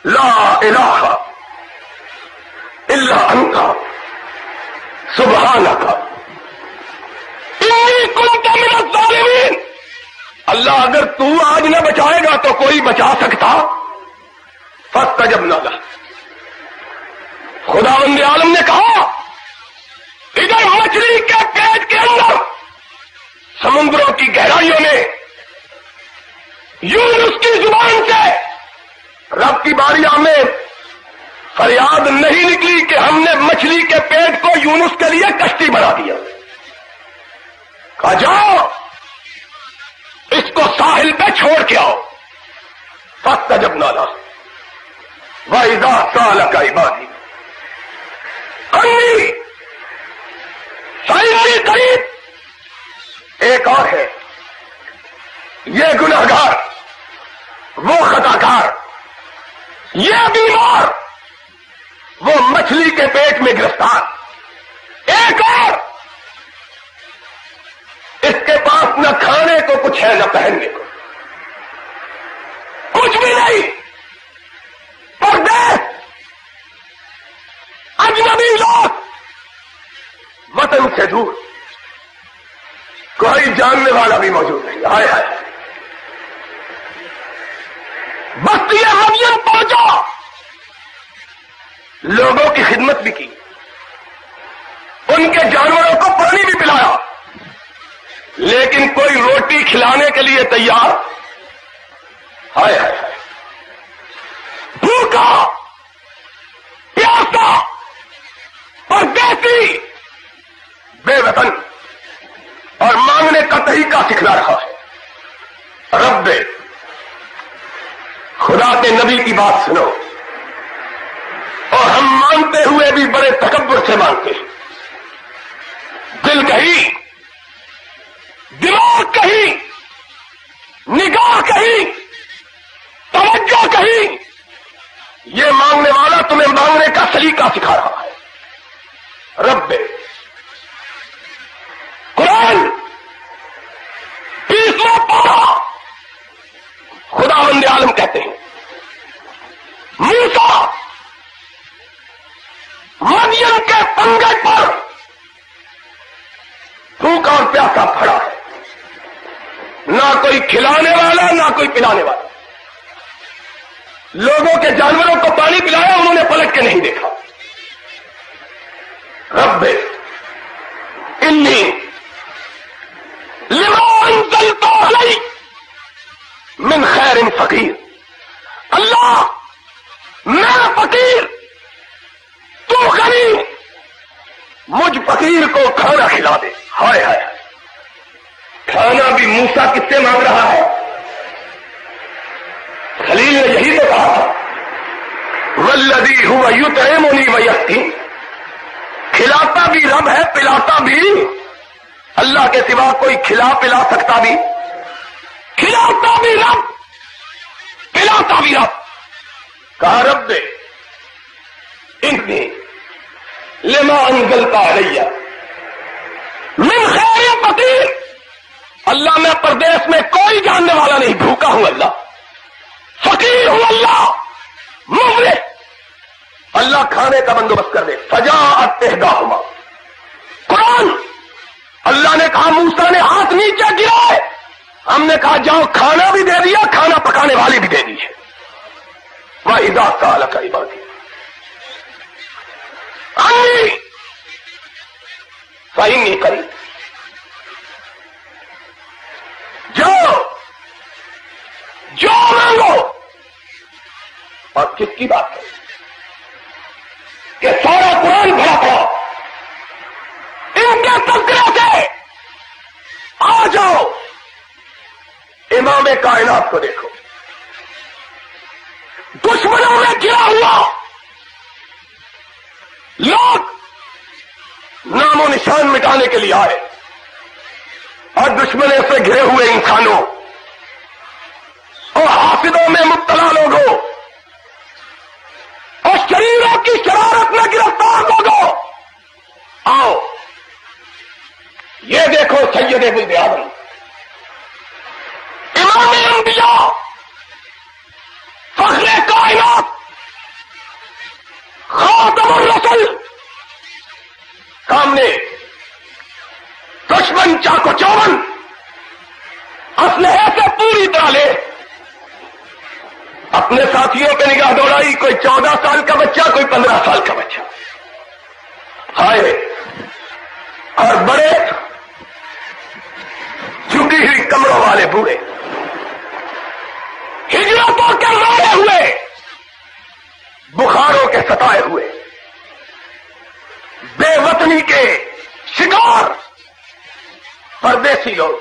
لا الہ الا انت سبحانک انی کنت من الظالمین، اللہ اگر تو آج نہ بچائے گا تو کوئی بچا سکتا؟ فاستجبنا لہ، خداوند عالم نے کہا ادھر مچھلی کے پیٹ کے اندر سمندروں کی گہرائیوں میں یونس کی زبان سے رب کی بارگاہ میں فریاد نہیں نکلی کہ ہم نے مچھلی کے پیٹ کو یونس کے لیے کشتی بنا دیا، کہا جاؤ اس کو ساحل پہ چھوڑ کے آؤ۔ فاستجبنا لہ وَإِذَا سَأَلَكَ عِبَادِي عَنِّي فَإِنِّي قَرِيبٌ۔ ایک اور ہے، یہ گنہگار، وہ خطاکار، یہ بیمار، وہ مچھلی کے پیٹ میں گرفتار، ایک اور اس کے پاس نہ کھانے کو کچھ ہے نہ پہننے کو کچھ بھی نہیں، پردیس، اجنبی لوگ، وطن سے دور، جاننے والا بھی موجود نہیں. ہائے ہائے. بستی مریم پہنچا, لوگوں کی خدمت بھی کی, ان کے جانوروں کو پانی بھی پلایا, لیکن کوئی روٹی کھلانے کے لیے تیار. ہائے ہائے ہائے. بھوکا پیاسا پردیسی بے وطن اور مانگنے کا طریقہ سکھلا رہا ہے. رب خدا کے نبی کی بات سنو, اور ہم مانتے ہوئے بھی بڑے تکبر سے مانتے ہیں. دل کہیں, دماغ کہیں, نگاہ کہیں, توجہ کہیں, یہ مانگنے والا تمہیں مانگنے کا سلیقہ سکھا رہا ہے. رب قرآن 30واں پارہ خدا بند عالم کہتے ہیں, موسیٰ مریم کے پنگے پر بھوکا اور پیاسا پڑا ہے, نہ کوئی کھلانے والا نہ کوئی پلانے والا. لوگوں کے جانوروں کو پانی پلایا, انہوں نے پلٹ کے نہیں دیکھا. رب انی لما انزلت علی من خیر فقیر. اللہ میں فقیر, تو غنی, مجھ فقیر کو کھانا کھلا دے. ہائے ہائے. کھانا بھی موسیٰ کس سے مانگ رہا ہے؟ خلیل نے یہی تو کہا تھا, والذی هو یطعمنی ویسقین. کھلاتا بھی رب ہے, پلاتا بھی. اللہ کے سوا کوئی کھلا پلا سکتا بھی؟ کھلاتا بھی رب, پلاتا بھی رب. کہا رب انی لما انزلت علی من خیر فقیر. اللہ میں پردیس میں کوئی جاننے والا نہیں, بھوکا ہوں اللہ, فقیر ہوں اللہ, مغرب. اللہ کھانے کا بندوبست کر دے. فجاءت احداہما. قرآن اللہ نے کہا موسیٰ نے ہاتھ نیچے گرائے, ہم نے کہا جاؤ کھانا بھی دے دیا, کھانا پکانے والی بھی دے دی ہے. وَإِذَا سَأَلَكَ عِبَادِي عَنِّي فَإِنِّي قَرِيبٌ. جو مانگو. اور کس کی بات ہے کہ سارا قرآن بھرا تھا ان کے تذکرے سے. آ جاؤ امام کائنات کو دیکھو, دشمنوں میں گرا ہوا, لوگ نام و نشان مٹانے کے لیے آئے, اور دشمنوں سے گھرے ہوئے انسانوں اور حاسدوں میں مبتلا لوگوں اور شریروں کی شرارت میں گرفتار لوگوں, آؤ یہ دیکھو سید ولد آدم, امام انبیاء, فخر کائنات, خاتم الرسل, سامنے دشمن چاقو چوبند اسلحے سے پوری طرح لے, اپنے ساتھیوں پہ نگاہ دوڑائی, کوئی 14 سال کا بچہ, کوئی 15 سال کا بچہ. ہائے. اور بڑے جھکی ہوئی کمروں والے بوڑھے, ہجرتوں کے مارے ہوئے, بخاروں کے ستائے ہوئے, بے وطنی کے شکار پردیسی لوگ.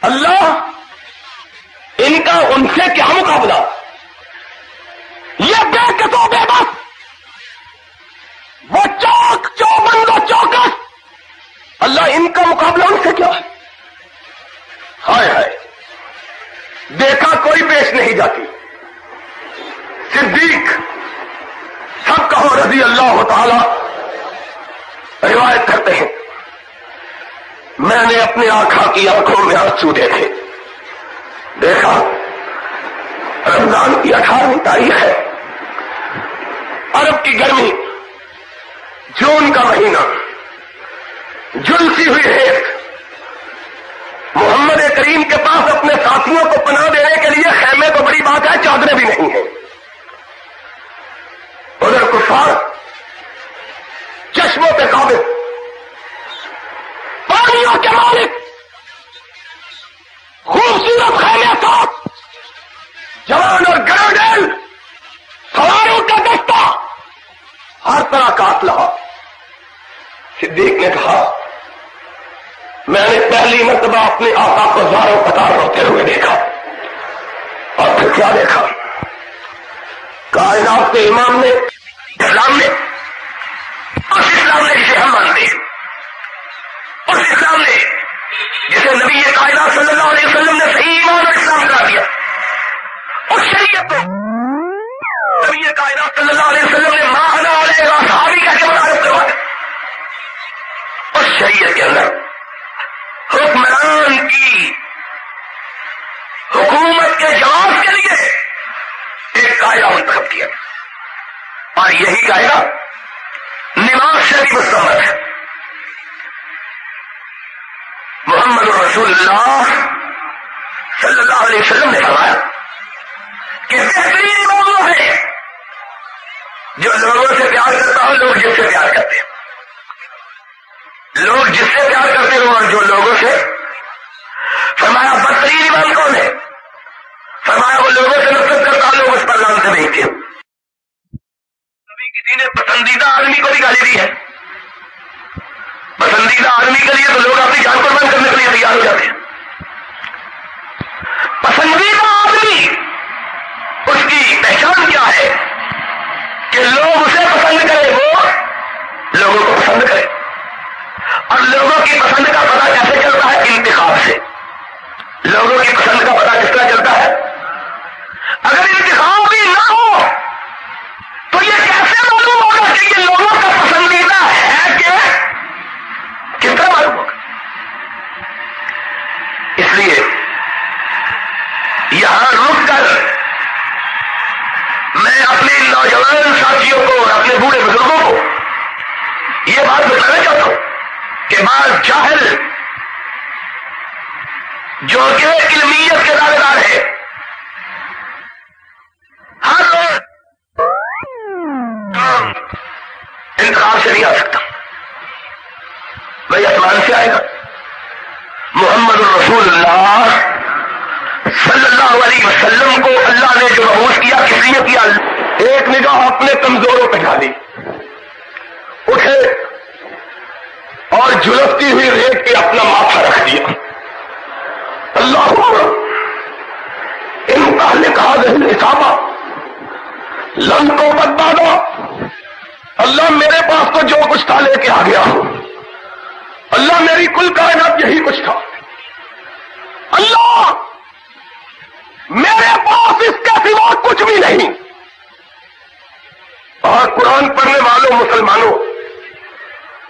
اللہ ان کا ان سے کیا مقابلہ؟ یہ بے کسو بے بس, وہ چوک چوبند و چوکس, اللہ ان کا مقابلہ ان سے کیا ہے؟ ہائے ہائے. دیکھا کوئی پیش نہیں جاتی. صدیق سب کہو رضی اللہ تعالی روایت کرتے ہیں, میں نے اپنے آقا کی آنکھوں میں آنسو دیکھے. دیکھا رمضان کی 18ویں تاریخ ہے, عرب کی گرمی, جون کا مہینہ, جلسی ہوئی ریت, محمد کریم کے پاس اپنے ساتھیوں کو پناہ دینے کے لیے خیمے تو بڑی بات ہے، چادریں بھی نہیں ہیں. ادھر کفار چشموں پہ قابض، پانیوں کے مالک، خوبصورت خیمے ساتھ، جوان اور گرڈیل، سواروں کا دستہ، ہر طرح کا اسلحہ. صدیق نے کہا میں نے پہلی مرتبہ اپنے آقا کو زاروں قطار ہوتے ہوئے دیکھا، اور پھر کیا دیکھا؟ کائنات کے امام نے، اسلام نے، اس اسلام نے جسے ہم مانتے ہیں، اس اسلام نے جسے نبی کائنات صلی اللہ علیہ وسلم نے صحیح ایمان اور اسلام کرا دیا، اس شریعت کو نبی کائنات صلی اللہ علیہ وسلم نے ماہانہ علیہ صحابی کہہ کے متعارف کروا دیا. اس شریعت کے اندر حکمران کی حکومت کے جواب کے لیے ایک قاعدہ منتخب کیا، اور یہی قاعدہ نماز سے بھی مستمد ہے. محمد رسول اللہ صلی اللہ علیہ وسلم نے فرمایا کہ بہترین موضوع ہے جو لوگوں سے پیار کرتا ہو، لوگ جس سے پیار کرتے ہیں، لوگ جس سے پیار کرتے ہو، اور جو لوگوں سے. فرمایا بدترین ایمان کون ہے؟ فرمایا وہ لوگوں سے نفرت کرتا ہو، لوگ اس پر لعنتیں بھیجتے ہو. نبی کسی نے پسندیدہ آدمی کو بھی گالی دی ہے، پسندیدہ آدمی کے لیے تو لوگ اپنی جان قربان کرنے کے لیے تیار ہو جاتے ہیں. پسندیدہ آدمی، اس کی پہچان کیا ہے؟ کہ لوگ اسے پسند کریں، وہ لوگوں کو پسند کرے. اور لوگوں کی پسند کا پتہ کیسے چلتا ہے؟ انتخاب سے. لوگوں کی پسند کا پتہ کس طرح چلتا ہے؟ اگر انتخاب بھی نہ ہو تو یہ کیسے معلوم ہوگا کہ یہ لوگوں کا پسندیدہ ہے کہ کس طرح معلوم ہوگا؟ اس لیے یہاں رک کر میں اپنے نوجوان ساتھیوں کو اور اپنے بوڑھے بزرگوں کو یہ بات بتانا چاہتا ہوں کہ بعض جاہل جو کہ علمیت کے دعوے دار ہے، ہر روز انتخاب سے نہیں آ سکتا، بھائی آسمان سے آئے گا. محمد رسول اللہ صلی اللہ علیہ وسلم کو اللہ نے جو مبعوث کیا، کس لیے کیا؟ ایک نگاہ اپنے کمزوروں پہ ڈالی، اٹھے اور جھلکتی ہوئی ریت پہ اپنا ماتھا رکھ دیا. اللہ ان تعلق هذه الإصابة لن کو بدادا. اللہ میرے پاس تو جو کچھ تھا لے کے آ گیا ہوں. اللہ میری کل کائنات یہی کچھ تھا. اللہ میرے پاس اس کے سوا کچھ بھی نہیں. اور قرآن پڑھنے والوں مسلمانوں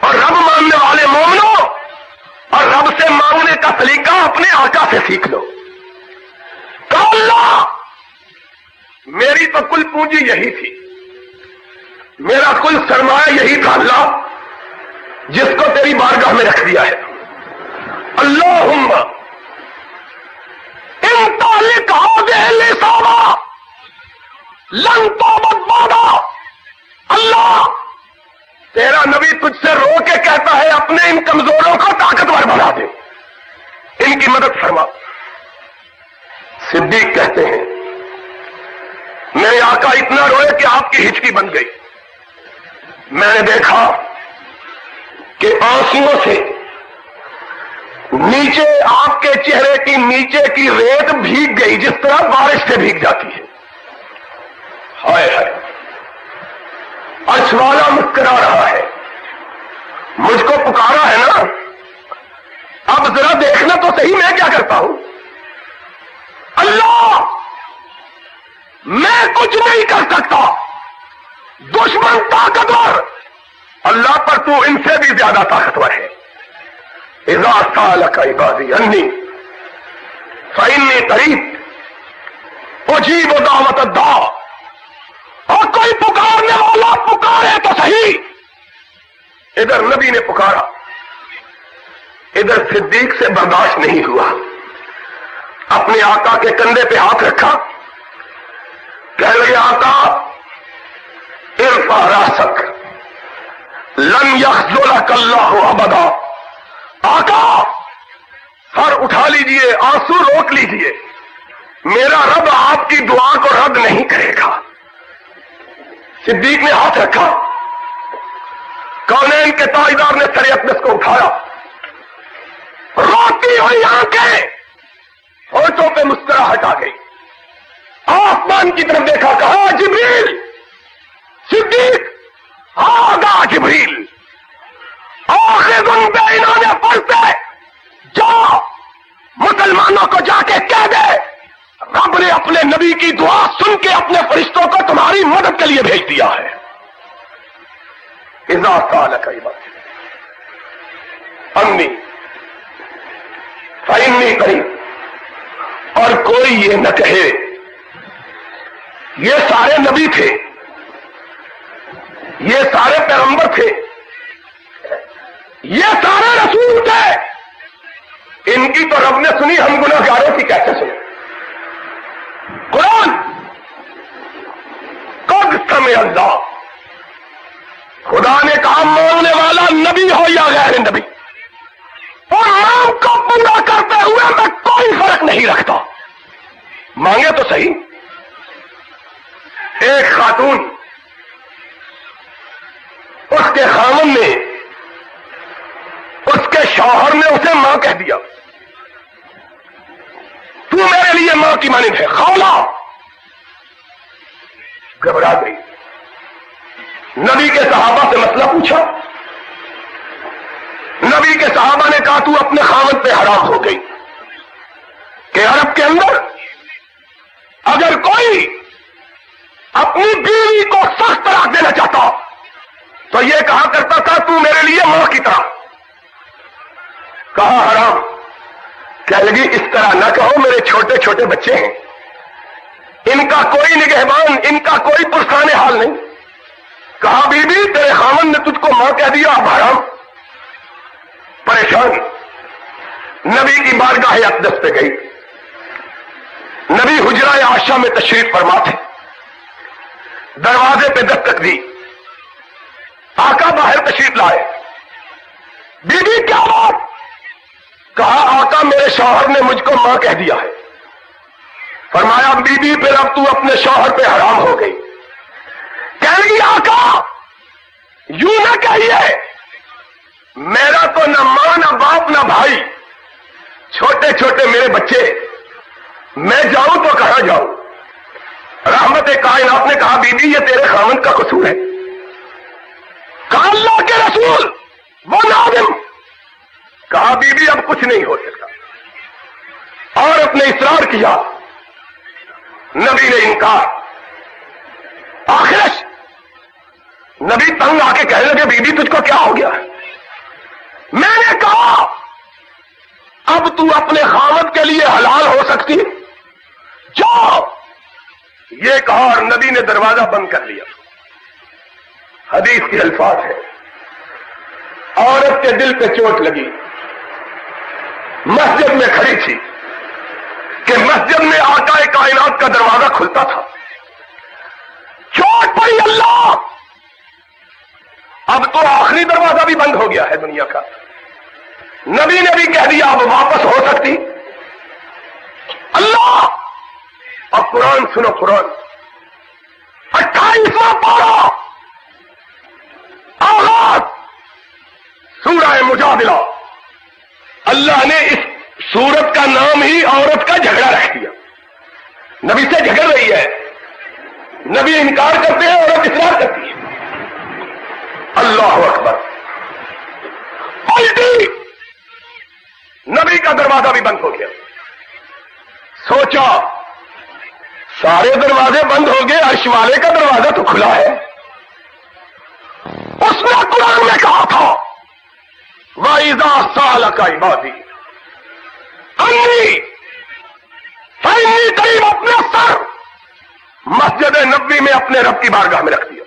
اور رب ماننے والے مومنوں اور رب سے مانگنے کا سلیقہ اپنے آقا سے سیکھ لو. کہ اللہ میری تو کل پونجی یہی تھی، میرا کل سرمایہ یہی تھا اللہ جس کو تیری بارگاہ میں رکھ دیا ہے. اللہم ان تعلق هذه الإصابة لن تعبد بعدا. اللہ تیرا نبی تجھ سے رو کے کہتا ہے اپنے ان کمزوروں کو طاقتور بنا دے، ان کی مدد فرما. صدیق کہتے ہیں میرے آقا اتنا روئے کہ آپ کی ہچکی بن گئی. میں نے دیکھا کہ آنسوؤں سے نیچے آپ کے چہرے کی نیچے کی ریت بھیگ گئی جس طرح بارش سے بھیگ جاتی ہے. ہائے ہائے. اچھوالا مسکرا رہا ہے. مجھ کو پکارا ہے نا، اب ذرا دیکھنا تو صحیح میں کیا کرتا ہوں. اللہ میں کچھ نہیں کر سکتا، دشمن طاقتور، اللہ پر تو ان سے بھی زیادہ طاقتور ہے. اذا سالک عبادی انی فانی قریب اجیب دعوت الداع. اور کوئی پکارنے والا پکارے تو صحیح. ادھر نبی نے پکارا، ادھر صدیق سے برداشت نہیں ہوا، اپنے آقا کے کندھے پہ ہاتھ رکھا، کہنے لگے آقا ارفع راسک لن یخذلک اللہ ابدا، آقا سر اٹھا لیجئے، آنسو روک لیجئے، میرا رب آپ کی دعا کو رد نہیں کرے گا۔ صدیق نے ہاتھ رکھا، کونین کے تاجدار نے سر اقدس کو اٹھایا، روتی ہوئی آنکھیں ہونٹوں پہ مسکراہٹ آ گئی، آسمان کی طرف دیکھا، کہا جبریل، صدیق آگا جبریل، آخذ بعنان فرسہ، جا مسلمانوں کو جا کے کہہ دے رب نے اپنے نبی کی دعا سن کے اپنے فرشتوں کو تمہاری مدد کے لیے بھیج دیا ہے۔ اذا سالک عبادی انی فانی قریب، اور کوئی یہ نہ کہے، یہ سارے نبی تھے، یہ سارے پیغمبر تھے، یہ سارے رسول تھے، ان کی تو رب نے سنی، ہم گناہگاروں کی کیسے سنیں؟ قرآن قد سمع اللہ، خدا نے کہا ماننے والا نبی ہو یا غیر نبی، اور نام کو پورا کرتے ہوئے میں کوئی فرق نہیں رکھتا، مانگے تو صحیح۔ ایک خاتون، اس کے خامن نے، اس کے شوہر نے اسے ماں کہہ دیا، تو میرے لیے ماں کی مانند ہے، خولا گھبرا گئی، نبی کے صحابہ سے مسئلہ پوچھا، نبی کے صحابہ نے کہا تو اپنے خامن پہ حرام ہو گئی، کہ عرب کے اندر اگر کوئی اپنی بیوی کو سخت طلاق دینا چاہتا تو یہ کہا کرتا تھا تو میرے لیے ماں کی طرح، کہا حرام، کہنے لگی اس طرح نہ کہو، میرے چھوٹے چھوٹے بچے ہیں، ان کا کوئی نگہبان، ان کا کوئی پرسان حال نہیں، کہا بی بی تیرے خامن نے تجھ کو ماں کہہ دیا، اب حرام۔ پریشان نبی کی بارگاہ اقدس پہ گئی، نبی حجرہ عائشہ میں تشریف فرما تھے، دروازے پہ دستک دی، آقا باہر تشریف لائے، بی بی کیا بات؟ کہا آقا میرے شوہر نے مجھ کو ماں کہہ دیا ہے۔ فرمایا بی بی پھر اب تو اپنے شوہر پہ حرام ہو گئی۔ کہنے لگی آقا یوں نہ کہیے، میرا تو نہ ماں نہ باپ نہ بھائی، چھوٹے چھوٹے میرے بچے، میں جاؤں تو کہاں جاؤں؟ رحمت کائنات نے کہا بی بی یہ تیرے خامن کا قصور ہے، کہا اللہ کے رسول وہ ناظم، کہا بی بی اب کچھ نہیں ہو سکتا، عورت نے اصرار کیا، نبی نے انکار، آخرش نبی تنگ آ کے کہنے لگے بی بی تجھ کو کیا ہو گیا؟ میں نے کہا اب تو اپنے خامد کے لیے حلال ہو سکتی، جاؤ، یہ کہا اور نبی نے دروازہ بند کر لیا۔ حدیث کے الفاظ ہے، عورت کے دل پہ چوٹ لگی، مسجد میں کھڑی تھی کہ مسجد میں آقا کائنات کا دروازہ کھلتا تھا، چوٹ پڑی اللہ، اب تو آخری دروازہ بھی بند ہو گیا ہے دنیا کا، نبی نے بھی کہہ دیا اب واپس ہو سکتی اللہ۔ اب قرآن سنو، قرآن 28واں پارہ، آغاز سورہ مجادلہ، اللہ نے اس سورت کا نام ہی عورت کا جھگڑا رکھ دیا، نبی سے جھگڑ رہی ہے، نبی انکار کرتے ہیں، عورت اصرار کرتی ہے، اللہ اکبر، الٹی نبی کا دروازہ بھی بند ہو گیا۔ سوچا سارے دروازے بند ہو گئے، عرش والے کا دروازہ تو کھلا ہے، اس نے قرآن میں کہا تھا وَإِذَا سَأَلَكَ عِبَادِي انی فإنی قریب، اپنے سر مسجد نبوی میں اپنے رب کی بارگاہ میں رکھ دیا،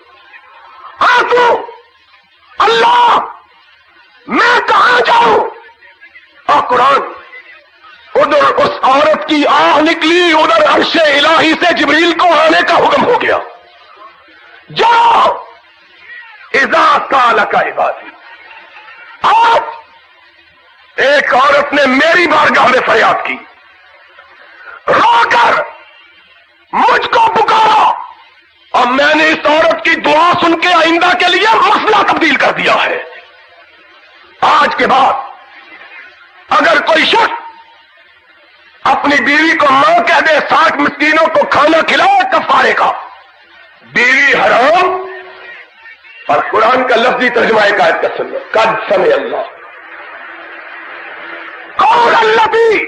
آنسو اللہ میں کہاں جاؤں؟ اور قرآن ادھر اس عورت کی آہ نکلی، ادھر عرش الہی سے جبریل کو آنے کا حکم ہو گیا، جاؤ اذا سالک عبادی۔ آج ایک عورت نے میری بارگاہ میں فریاد کی، رو کر مجھ کو پکارا، اور میں نے اس عورت کی دعا سن کے آئندہ کے لیے مسئلہ تبدیل کر دیا ہے۔ آج کے بعد اگر کوئی شخص اپنی بیوی کو ماں کہہ دے، 60 مسکینوں کو کھانا کھلائے کفارے کا، بیوی حرام، اور قرآن کا لفظی ترجمہ ایک آیت کا سنو، قد سمع اللہ قول التی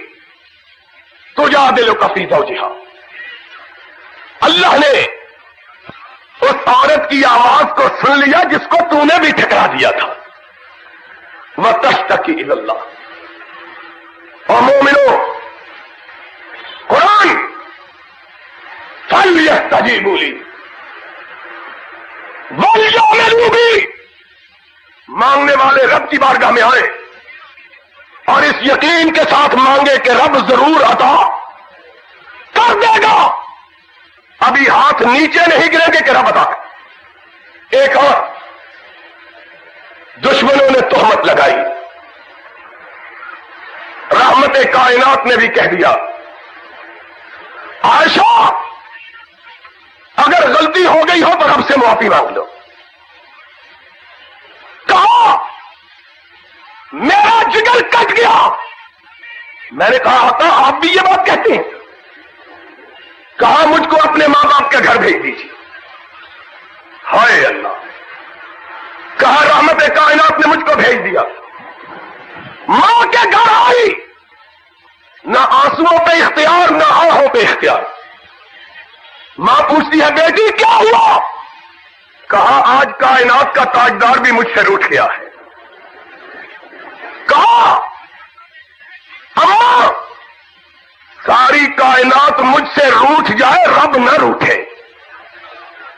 تجادلک فی زوجہا۔ اللہ نے اس عورت کی آواز کو سن لیا جس کو تو نے بھی ٹھکرا دیا تھا۔ وتشتکی الی اللہ۔ اور مومنوں، قرآن فلیستجیبوا لی ولیؤمنوا بی، مانگنے والے رب کی بارگاہ میں آئے اور اس یقین کے ساتھ مانگے کہ رب ضرور عطا کر دے گا۔ ابھی ہاتھ نیچے نہیں گریں گے کہ رب عطا۔ ایک اور دشمنوں نے تہمت لگائی، رحمت کائنات نے بھی کہہ دیا عائشہ اگر غلطی ہو گئی ہو تو رب سے معافی مانگ لو۔ کہا میرا جگر کٹ گیا۔ میں نے کہا آقا آپ بھی یہ بات کہتے ہیں؟ کہا مجھ کو اپنے ماں باپ کے گھر بھیج دیجیے۔ ہائے اللہ، کہا رحمت کائنات نے مجھ کو بھیج دیا۔ ماں کے گھر آئی، نہ آنسوؤں پہ اختیار نہ آہوں پہ اختیار۔ ماں پوچھتی ہے بیٹی کیا ہوا؟ کہا آج کائنات کا تاجدار بھی مجھ سے روٹھ گیا ہے۔ کہا اماں ساری کائنات مجھ سے روٹھ جائے رب نہ روٹھے۔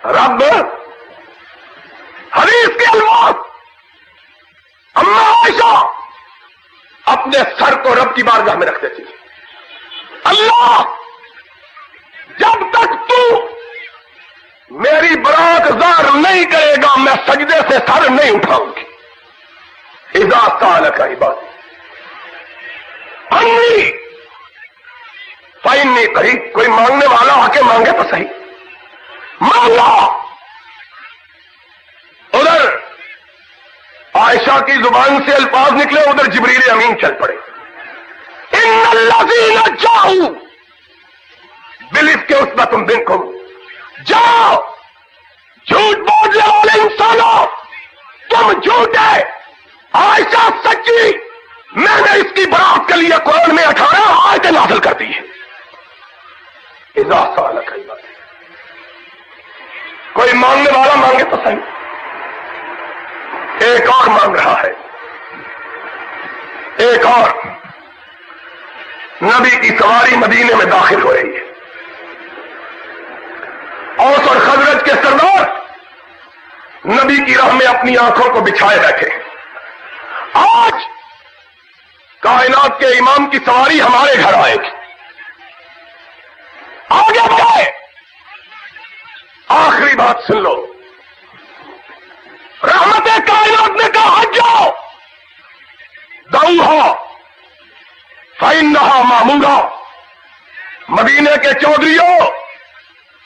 رب حدیث کے الفاظ، اماں عائشہ اپنے سر کو رب کی بارگاہ میں رکھتے تھے، اللہ جب تک تو میری برات ظاہر نہیں کرے گا میں سجدے سے سر نہیں اٹھاؤں گی۔ اذا سالک عبادی انی فإنی قریب۔ کوئی مانگنے والا آ کے مانگے تو صحیح، مانگا۔ ادھر عائشہ کی زبان سے الفاظ نکلے، ادھر جبریل امین چل پڑے، ان الذین جاؤوا بالافک عصبۃ منکم۔ جاؤ جھوٹ بولنے والے انسانوں، تم جھوٹے، عائشہ سچی۔ میں نے اس کی برات کے لیے قرآن میں 18 آیتیں نازل کر دی ہیں۔ اذا سالک عبادی، کوئی مانگنے والا مانگے تو صحیح۔ ایک اور مانگ رہا ہے، ایک اور نبی کی سواری مدینے میں داخل ہو رہی ہے۔ اوس اور خزرج کے سردار نبی کی راہ میں اپنی آنکھوں کو بچھائے بیٹھے ہیں۔ آج کائنات کے امام کی سواری ہمارے گھر آئے گی، آگے بڑھے۔ آخری بات سن لو، رحمت کائنات نے کہا ہٹ جاؤ، دعوها فإنها مأمورہ۔ مدینے کے چودھریوں،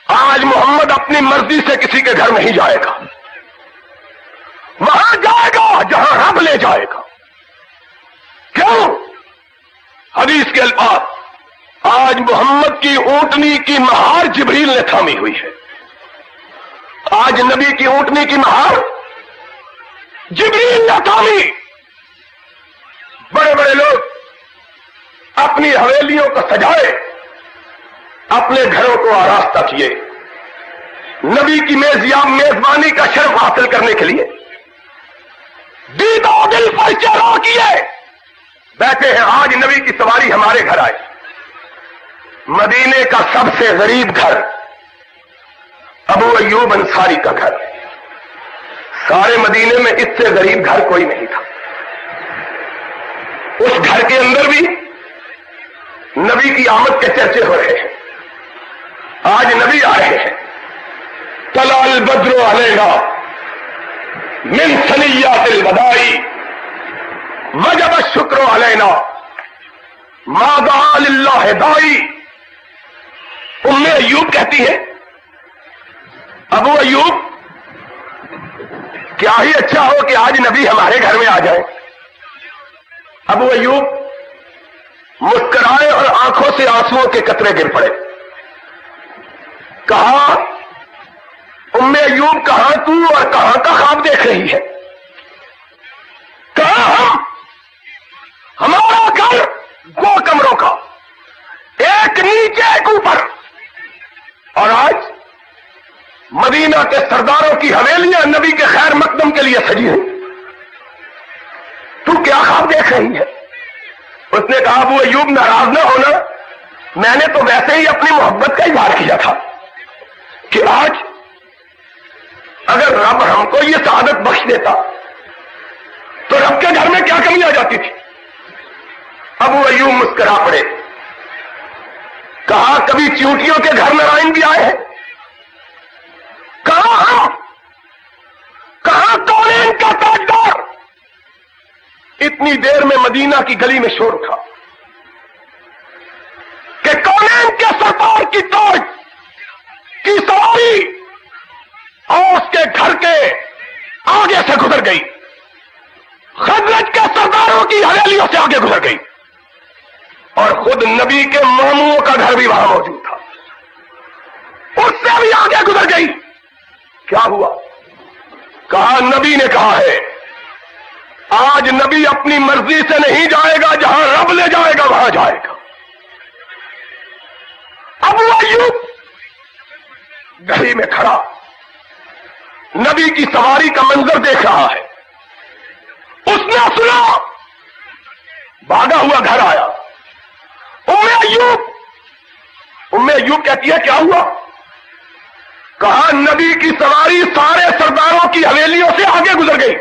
آج محمد اپنی مرضی سے کسی کے گھر نہیں جائے گا، وہاں جائے گا جہاں رب لے جائے گا۔ کیوں؟ حدیث کے الفاظ، آج محمد کی اونٹنی کی مہار جبریل نے تھامی ہوئی ہے۔ آج نبی کی اونٹنی کی مہار جبریل نے تھامی۔ بڑے بڑے لوگ اپنی حویلیوں کو سجائے، اپنے گھروں کو آراستہ کیے، نبی کی میزبانی کا شرف حاصل کرنے کے لیے دید و دل پر چڑھا کیے بیٹھے ہیں۔ آج نبی کی سواری ہمارے گھر آئے، مدینے کا سب سے غریب گھر ابو ایوب انصاری کا گھر، سارے مدینے میں اس سے غریب گھر کوئی نہیں تھا۔ اس گھر کے اندر بھی نبی کی آمد کے چرچے ہو رہے ہیں. آج نبی آ رہے ہیں. طلع البدر علینا من ثنیات الوداع وجب الشکر علینا ما دعا للہ داعی. ام ایوب کہتی ہے ابو ایوب کیا ہی اچھا ہو کہ آج نبی ہمارے گھر میں آ جائے. ابو ایوب مسکرائے اور آنکھوں سے آنسوؤں کے قطرے گر پڑے. کہا ام ایوب کہاں تو اور کہاں کا خواب دیکھ رہی ہے؟ کہاں ہمارا گھر 2 کمروں کا، ایک نیچے ایک اوپر، اور آج مدینہ کے سرداروں کی حویلیاں نبی کے خیر مقدم کے لیے سجی ہیں. تو کیا خواب دیکھ رہی ہے؟ اس نے کہا ابو ایوب ناراض نہ ہونا، میں نے تو ویسے ہی اپنی محبت کا اظہار کیا تھا کہ آج اگر رب ہم کو یہ سعادت بخش دیتا تو رب کے گھر میں کیا کمی آ جاتی تھی. ابو ایوب مسکرا پڑے. کہا کبھی چیونٹیوں کے گھر نارائن بھی آئے ہیں؟ کہاں ہم، کہاں کونین کا تاجدار؟ اتنی دیر میں مدینہ کی گلی میں شور اٹھا کہ کونین کے سردار کی تاج کی سواری اوس کے گھر کے آگے سے گزر گئی، خزرج کے سرداروں کی حویلیوں سے آگے گزر گئی، اور خود نبی کے ماموں کا گھر بھی وہاں موجود تھا، اس سے بھی آگے گزر گئی. کیا ہوا؟ کہا نبی نے کہا ہے آج نبی اپنی مرضی سے نہیں جائے گا، جہاں رب لے جائے گا وہاں جائے گا. ابو ایوب گلی میں کھڑا نبی کی سواری کا منظر دیکھ رہا ہے. اس نے سنا، بھاگا ہوا گھر آیا. ام ایوب کہتی ہے کیا ہوا؟ کہا نبی کی سواری سارے سرداروں کی حویلیوں سے آگے گزر گئی.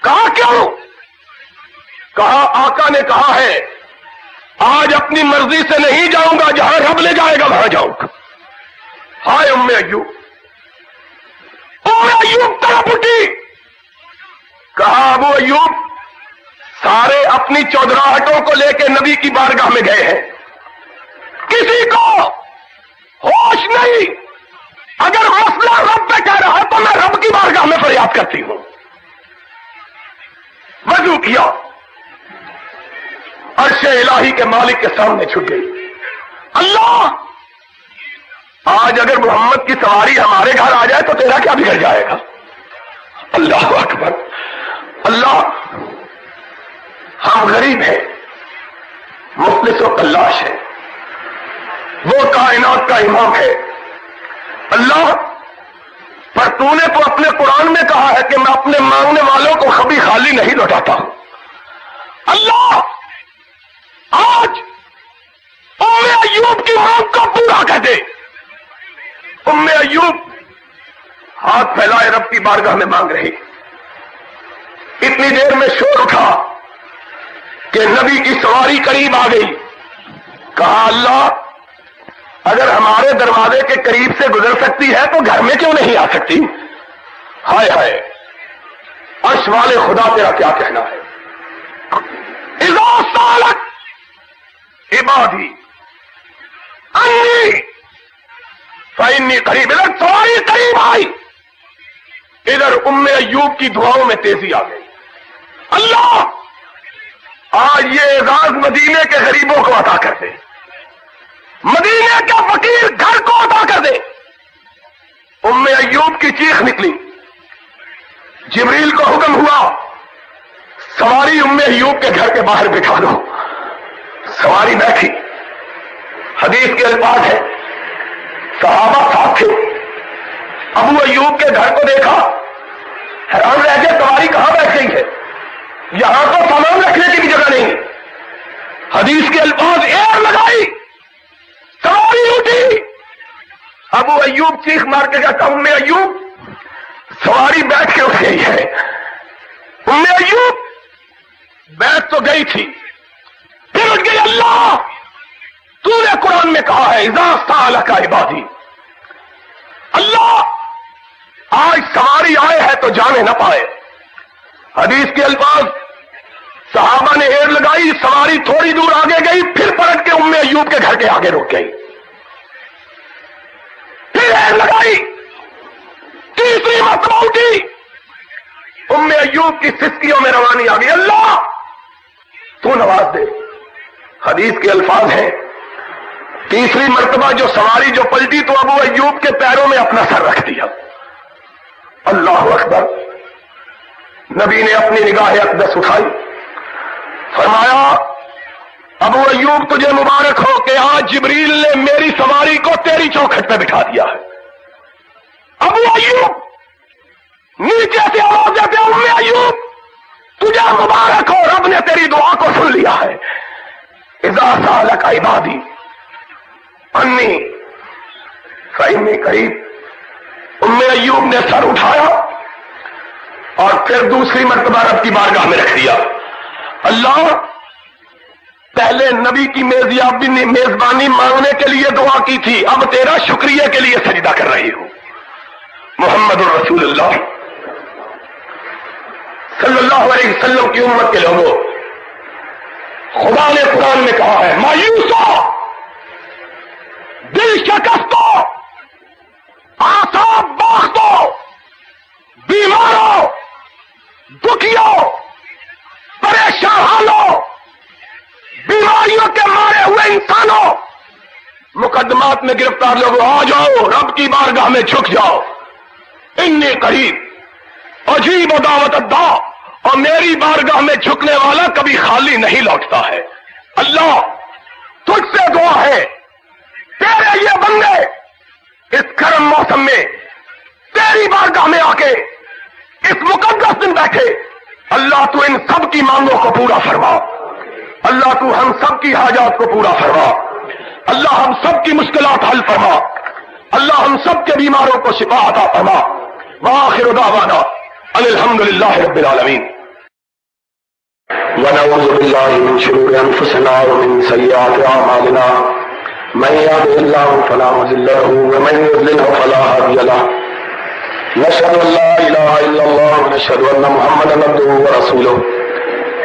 کہا کیوں؟ کہا آقا نے کہا ہے آج اپنی مرضی سے نہیں جاؤں گا، جہاں رب لے جائے گا وہاں جاؤں گا. ہائے ام ایوب طرف اٹھی. کہا ابو ایوب سارے اپنی چودراہٹوں کو لے کے نبی کی بارگاہ میں گئے ہیں، کسی کو ہوش نہیں. اگر مسئلہ رب پہ کہہ رہا ہے تو میں رب کی بارگاہ میں فریاد کرتی ہوں. وضو کیا، عرش الہی کے مالک کے سامنے چھٹ گئی. اللہ آج اگر محمد کی سواری ہمارے گھر آ جائے تو تیرا کیا بگڑ جائے گا؟ اللہ اکبر. اللہ ہم غریب ہیں، مفلس و قلاش ہے، وہ کائنات کا امام ہے. اللہ پر تو نے تو اپنے قرآن میں کہا ہے کہ میں اپنے مانگنے والوں کو کبھی خالی نہیں لوٹاتا ہوں. اللہ آج ام ایوب کی مانگ کو پورا کر دے. ام ایوب ہاتھ پھیلائے رب کی بارگاہ میں مانگ رہی. اتنی دیر میں شور اٹھا کہ نبی کی سواری قریب آ گئی. کہا اللہ اگر ہمارے دروازے کے قریب سے گزر سکتی ہے تو گھر میں کیوں نہیں آ سکتی؟ ہائے ہائے عرش والے خدا تیرا کیا کہنا ہے. اذا سالت عبادی انی فإنی قریب. ادھر سواری قریب آئی، ادھر ام ایوب کی دعاؤں میں تیزی آ گئی. اللہ آج یہ اعزاز مدینے کے غریبوں کو عطا کر دے، مدینے کا فقیر گھر کو عطا کر دے. ام ایوب کی چیخ نکلی. جبریل کو حکم ہوا سواری ام ایوب کے گھر کے باہر بٹھا دو. سواری بیٹھی. حدیث کے الفاظ ہے صحابہ ساتھ تھے. ابو ایوب کے گھر کو دیکھا، حیران رہ گئے سواری کہاں بیٹھ گئی ہے، یہاں تو سامان رکھنے کی بھی جگہ نہیں. حدیث کے الفاظ ایر لگائی، سواری اٹھی. ابو ایوب چیخ مار کے کہتا ام ایوب سواری بیٹھ کے اٹھ گئی ہے. ام ایوب بیٹھ تو گئی تھی، پھر اٹھ گئی۔ اللہ تو نے قرآن میں کہا ہے اذا سالک عبادی، اللہ آج سواری آئے ہے تو جانے نہ پائے۔ حدیث کے الفاظ، صحابہ نے ایڑ لگائی، سواری تھوڑی دور آگے گئی، پھر پلٹ کے ام ایوب کے گھر کے آگے رک گئی، پھر ایڑ لگائی، تیسری مرتبہ اٹھی، ام ایوب کی سسکیوں میں روانی آ گئی، اللہ تو نواز دے۔ حدیث کے الفاظ ہیں تیسری مرتبہ جو سواری جو پلٹی تو ابو ایوب کے پیروں میں اپنا سر رکھ دیا۔ اللہ اکبر۔ نبی نے اپنی نگاہ اقدس اٹھائی، فرمایا ابو ایوب تجھے مبارک ہو کہ آج جبریل نے میری سواری کو تیری چوکھٹ پہ بٹھا دیا ہے۔ ابو ایوب نیچے سے آواز دیتے، ام ایوب تجھے مبارک ہو، رب نے تیری دعا کو سن لیا ہے۔ اذا سالک عبادی انی فإنی قریب۔ ام ایوب نے سر اٹھایا اور پھر دوسری مرتبہ رب کی بارگاہ میں رکھ دیا۔ اللہ پہلے نبی کی میزبانی مانگنے کے لیے دعا کی تھی، اب تیرا شکریہ کے لیے سجدہ کر رہی ہوں۔ محمد الرسول اللہ صلی اللہ علیہ وسلم کی امت کے لوگوں، خدا نے قرآن میں کہا ہے مایوسو، دل شکستو، آساب باختو، بیماروں، دکھیوں، پریشان حالوں، بیماریوں کے مارے ہوئے انسانوں، مقدمات میں گرفتار لوگوں، آ جاؤ رب کی بارگاہ میں جھک جاؤ۔ انی قریب عجیب دعوت الداع، اور میری بارگاہ میں جھکنے والا کبھی خالی نہیں لوٹتا ہے۔ اللہ تجھ سے دعا ہے، تیرے یہ بندے اس گرم موسم میں تیری بارگاہ میں آ کے اس مقدس دن بیٹھے، اللہ تو ان سب کی مانگوں کو پورا فرما، اللہ تو ہم سب کی حاجات کو پورا فرما، اللہ ہم سب کی مشکلات حل فرما، اللہ ہم سب کے بیماروں کو شفا عطا فرما۔ وآخر دعوانا ان الحمد للہ رب العالمین۔ ونعوذ باللہ من شرور انفسنا ومن سیئات اعمالنا، من يهده الله فلا مضل له ومن يضلل فلا هادي له، نشهد ان لا اله الا الله ونشهد ان محمدا عبده ورسوله،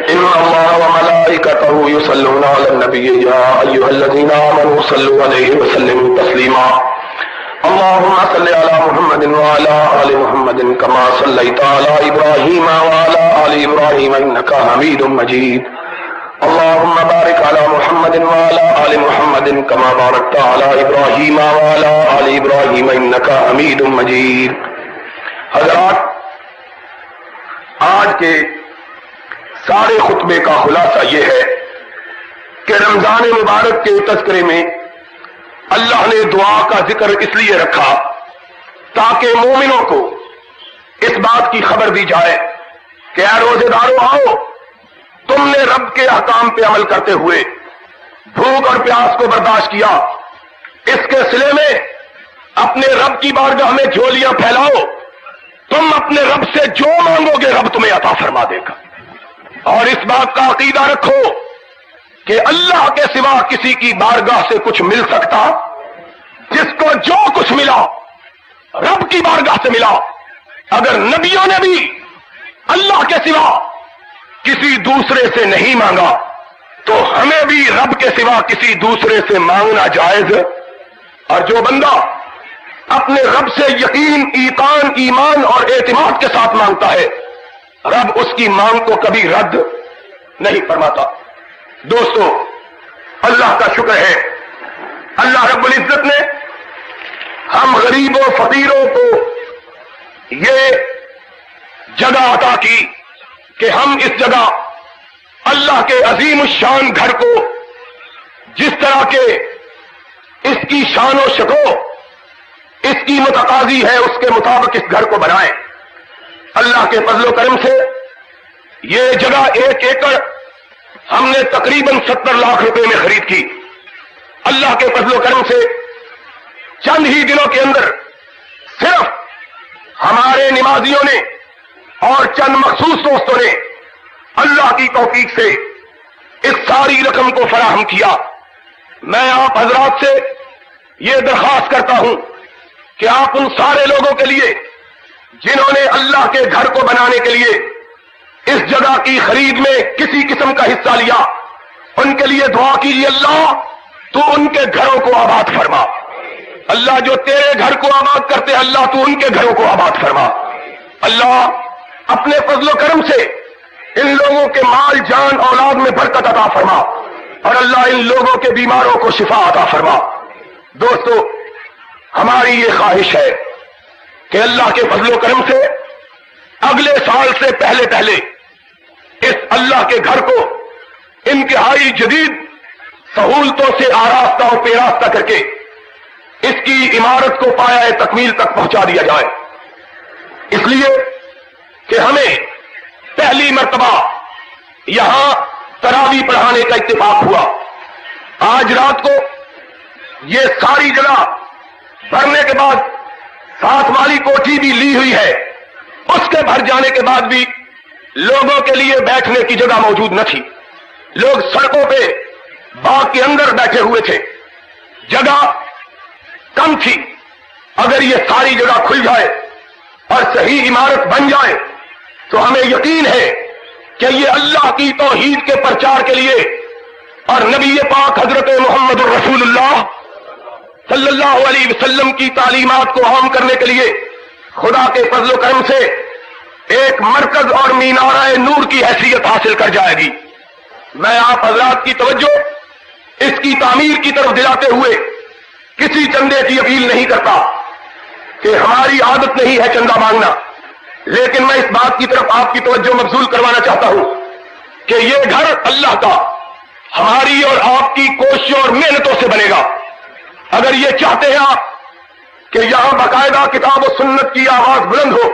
ان الله وملائكته يصلون على النبي يا ايها الذين امنوا صلوا عليه وسلموا تسليما، اللهم صل على محمد وعلى آل محمد كما صليت على إبراهيم وعلى آل إبراهيم إنك حميد مجيد، اللهم بارك على محمد وعلى آل محمد كما باركت على إبراهيم وعلى آل إبراهيم إنك حميد مجيد۔ حضرات، آج کے سارے خطبے کا خلاصہ یہ ہے کہ رمضان مبارک کے تذکرے میں اللہ نے دعا کا ذکر اس لیے رکھا تاکہ مومنوں کو اس بات کی خبر دی جائے کہ اے روزے دارو آؤ، تم نے رب کے احکام پہ عمل کرتے ہوئے بھوک اور پیاس کو برداشت کیا، اس کے صلے میں اپنے رب کی بارگاہ میں جھولیاں پھیلاؤ، تم اپنے رب سے جو مانگو گے رب تمہیں عطا فرما دے گا، اور اس بات کا عقیدہ رکھو کہ اللہ کے سوا کسی کی بارگاہ سے کچھ مل سکتا؟ جس کو جو کچھ ملا رب کی بارگاہ سے ملا۔ اگر نبیوں نے بھی اللہ کے سوا کسی دوسرے سے نہیں مانگا تو ہمیں بھی رب کے سوا کسی دوسرے سے مانگنا جائز ہے۔ اور جو بندہ اپنے رب سے یقین، ایمان اور اعتماد کے ساتھ مانگتا ہے، رب اس کی مانگ کو کبھی رد نہیں فرماتا۔ دوستو، اللہ کا شکر ہے، اللہ رب العزت نے ہم غریبوں فقیروں کو یہ جگہ عطا کی کہ ہم اس جگہ اللہ کے عظیم الشان گھر کو جس طرح کے اس کی شان و شکو اس کی متقاضی ہے اس کے مطابق اس گھر کو بنائیں۔ اللہ کے فضل و کرم سے یہ جگہ 1 ایکڑ ہم نے تقریباً 70 لاکھ روپے میں خرید کی۔ اللہ کے فضل و کرم سے چند ہی دنوں کے اندر صرف ہمارے نمازیوں نے اور چند مخصوص دوستوں نے اللہ کی توفیق سے اس ساری رقم کو فراہم کیا. میں آپ حضرات سے یہ درخواست کرتا ہوں کہ آپ ان سارے لوگوں کے لیے جنہوں نے اللہ کے گھر کو بنانے کے لیے اس جگہ کی خرید میں کسی قسم کا حصہ لیا، ان کے لیے دعا کیجیے. اللہ تو ان کے گھروں کو آباد فرما. اللہ جو تیرے گھر کو آباد کرتے ہیں، اللہ تو ان کے گھروں کو آباد فرما. اللہ اپنے فضل و کرم سے ان لوگوں کے مال جان اولاد میں برکت عطا فرما، اور اللہ ان لوگوں کے بیماروں کو شفا عطا فرما. دوستو، ہماری یہ خواہش ہے کہ اللہ کے فضل و کرم سے اگلے سال سے پہلے اس اللہ کے گھر کو انتہائی جدید سہولتوں سے آراستہ و پیراستہ کر کے اس کی عمارت کو پایہ تکمیل تک پہنچا دیا جائے. اس لیے کہ ہمیں پہلی مرتبہ یہاں تراویح پڑھانے کا اتفاق ہوا. آج رات کو یہ ساری جگہ بھرنے کے بعد ساتھ والی کوٹھی بھی لی ہوئی ہے، اس کے بھر جانے کے بعد بھی لوگوں کے لیے بیٹھنے کی جگہ موجود نہ تھی. لوگ سڑکوں پہ باغ کے اندر بیٹھے ہوئے تھے، جگہ کم تھی. اگر یہ ساری جگہ کھل جائے اور صحیح عمارت بن جائے تو ہمیں یقین ہے کہ یہ اللہ کی توحید کے پرچار کے لیے اور نبی پاک حضرت محمد الرسول اللہ صلی اللہ علیہ وسلم کی تعلیمات کو عام کرنے کے لیے خدا کے فضل و کرم سے ایک مرکز اور مینارہ نور کی حیثیت حاصل کر جائے گی. میں آپ حضرات کی توجہ اس کی تعمیر کی طرف دلاتے ہوئے کسی چندے کی اپیل نہیں کرتا کہ ہماری عادت نہیں ہے چندہ مانگنا، لیکن میں اس بات کی طرف آپ کی توجہ مبذول کروانا چاہتا ہوں کہ یہ گھر اللہ کا ہماری اور آپ کی کوششوں اور محنتوں سے بنے گا. اگر یہ چاہتے ہیں آپ کہ یہاں باقاعدہ کتاب و سنت کی آواز بلند ہو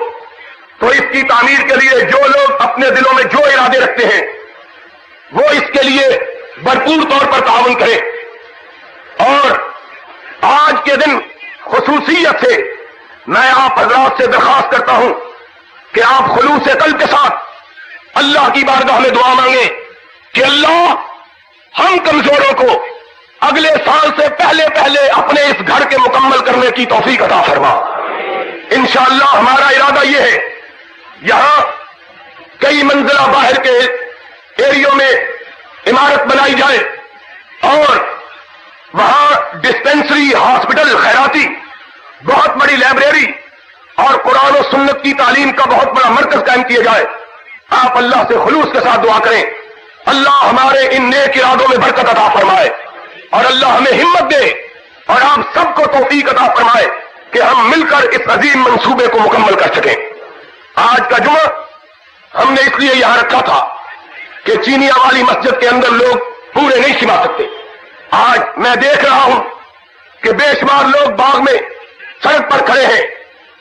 تو اس کی تعمیر کے لیے جو لوگ اپنے دلوں میں جو ارادے رکھتے ہیں وہ اس کے لیے بھرپور طور پر تعاون کریں. اور آج کے دن خصوصیت سے میں آپ حضرات سے درخواست کرتا ہوں کہ آپ خلوص قلب کے ساتھ اللہ کی بارگاہ میں دعا مانگیں کہ اللہ ہم کمزوروں کو اگلے سال سے پہلے اپنے اس گھر کے مکمل کرنے کی توفیق عطا فرما. انشاءاللہ ہمارا ارادہ یہ ہے یہاں کئی منزلہ باہر کے ایریوں میں عمارت بنائی جائے اور وہاں ڈسپینسری، ہاسپٹل، خیراتی، بہت بڑی لائبریری اور قرآن و سنت کی تعلیم کا بہت بڑا مرکز قائم کیا جائے. آپ اللہ سے خلوص کے ساتھ دعا کریں اللہ ہمارے ان نیک ارادوں میں برکت عطا فرمائے اور اللہ ہمیں ہمت دے اور آپ سب کو توفیق عطا فرمائے کہ ہم مل کر اس عظیم منصوبے کو مکمل کر سکیں. آج کا جمعہ ہم نے اس لیے یہاں رکھا تھا کہ چینیا والی مسجد کے اندر لوگ پورے نہیں سما سکتے. آج میں دیکھ رہا ہوں کہ بے شمار لوگ باغ میں سڑک پر کھڑے ہیں،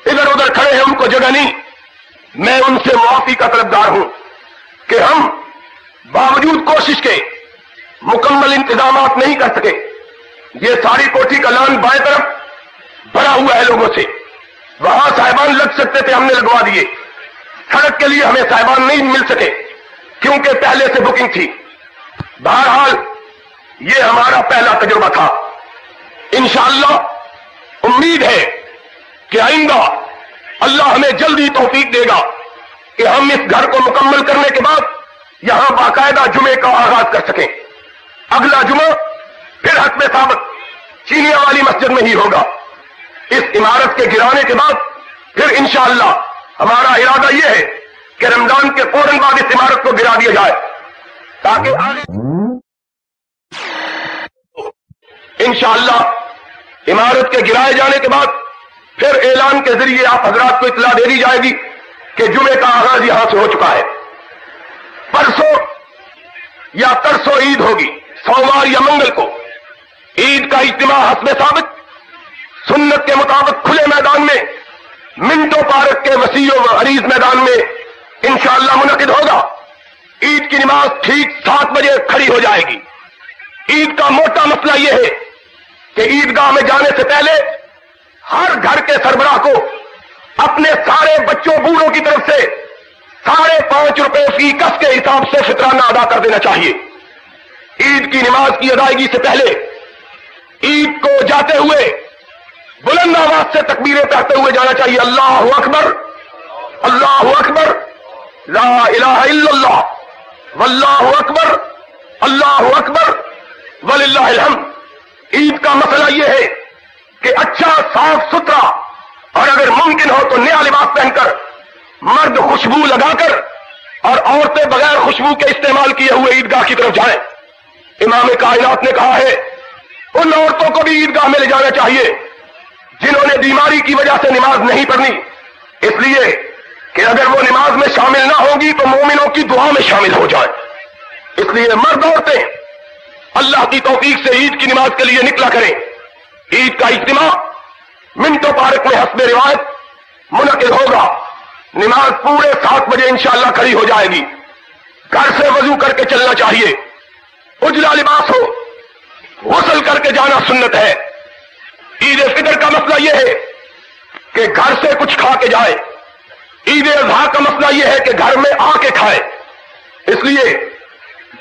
ادھر ادھر کھڑے ہیں، ان کو جگہ نہیں. میں ان سے معافی کا طلبگار ہوں کہ ہم باوجود کوشش کے مکمل انتظامات نہیں کر سکے. یہ ساری کوٹھی کا لان بائیں طرف بھرا ہوا ہے لوگوں سے، وہاں صاحبان لگ سکتے تھے، ہم نے لگوا دیے. سڑک کے لیے ہمیں صاحبان نہیں مل سکے کیونکہ پہلے سے بکنگ تھی. بہرحال یہ ہمارا پہلا تجربہ تھا. انشاءاللہ امید ہے کہ آئندہ اللہ ہمیں جلدی توفیق دے گا کہ ہم اس گھر کو مکمل کرنے کے بعد یہاں باقاعدہ جمعے کا آغاز کر سکیں. اگلا جمعہ پھر حتم ثابت چینیا والی مسجد میں ہی ہوگا. اس عمارت کے گرانے کے بعد پھر انشاءاللہ ہمارا ارادہ یہ ہے کہ رمضان کے فوراً بعد اس عمارت کو گرا دیا جائے تاکہ آگے انشاءاللہ عمارت کے گرائے جانے کے بعد پھر اعلان کے ذریعے آپ حضرات کو اطلاع دے دی جائے گی کہ جمعے کا آغاز یہاں سے ہو چکا ہے. پرسوں یا ترسوں عید ہوگی، سوموار یا منگل کو عید کا اجتماع حسب ثابت سنت کے مطابق کھلے میدان میں منٹو پارک کے وسیع و عریض میدان میں انشاءاللہ منعقد ہوگا. عید کی نماز ٹھیک 7 بجے کھڑی ہو جائے گی. عید کا موٹا مسئلہ یہ ہے کہ عیدگاہ میں جانے سے پہلے ہر گھر کے سربراہ کو اپنے سارے بچوں بوڑھوں کی طرف سے 5.5 روپے فی کس کے حساب سے فطرانہ ادا کر دینا چاہیے. عید کی نماز کی ادائیگی سے پہلے عید کو جاتے ہوئے بلند آواز سے تکبیریں کہتے ہوئے جانا چاہیے. اللہ اکبر، اللہ اکبر، لا الہ الا اللہ، واللہ اکبر، اللہ اکبر وللہ الحمد. عید کا مسئلہ یہ ہے کہ اچھا صاف ستھرا اور اگر ممکن ہو تو نیا لباس پہن کر، مرد خوشبو لگا کر اور عورتیں بغیر خوشبو کے استعمال کیے ہوئے عیدگاہ کی طرف جائیں. امام کائنات نے کہا ہے ان عورتوں کو بھی عیدگاہ میں لے جانا چاہیے جنہوں نے بیماری کی وجہ سے نماز نہیں پڑھنی، اس لیے کہ اگر وہ نماز میں شامل نہ ہوں گی تو مومنوں کی دعا میں شامل ہو جائے. اس لیے مرد عورتیں اللہ کی توفیق سے عید کی نماز کے لیے نکلا کریں. عید کا اجتماع منٹو پارک میں حسب روایت منعقد ہوگا. نماز پورے 7 بجے انشاءاللہ کھڑی ہو جائے گی. گھر سے وضو کر کے چلنا چاہیے، اجلا لباس ہو، غسل کر کے جانا سنت ہے. عید فطر کا مسئلہ یہ ہے کہ گھر سے کچھ کھا کے جائے. عید اضحیٰ کا مسئلہ یہ ہے کہ گھر میں آ کے کھائے. اس لیے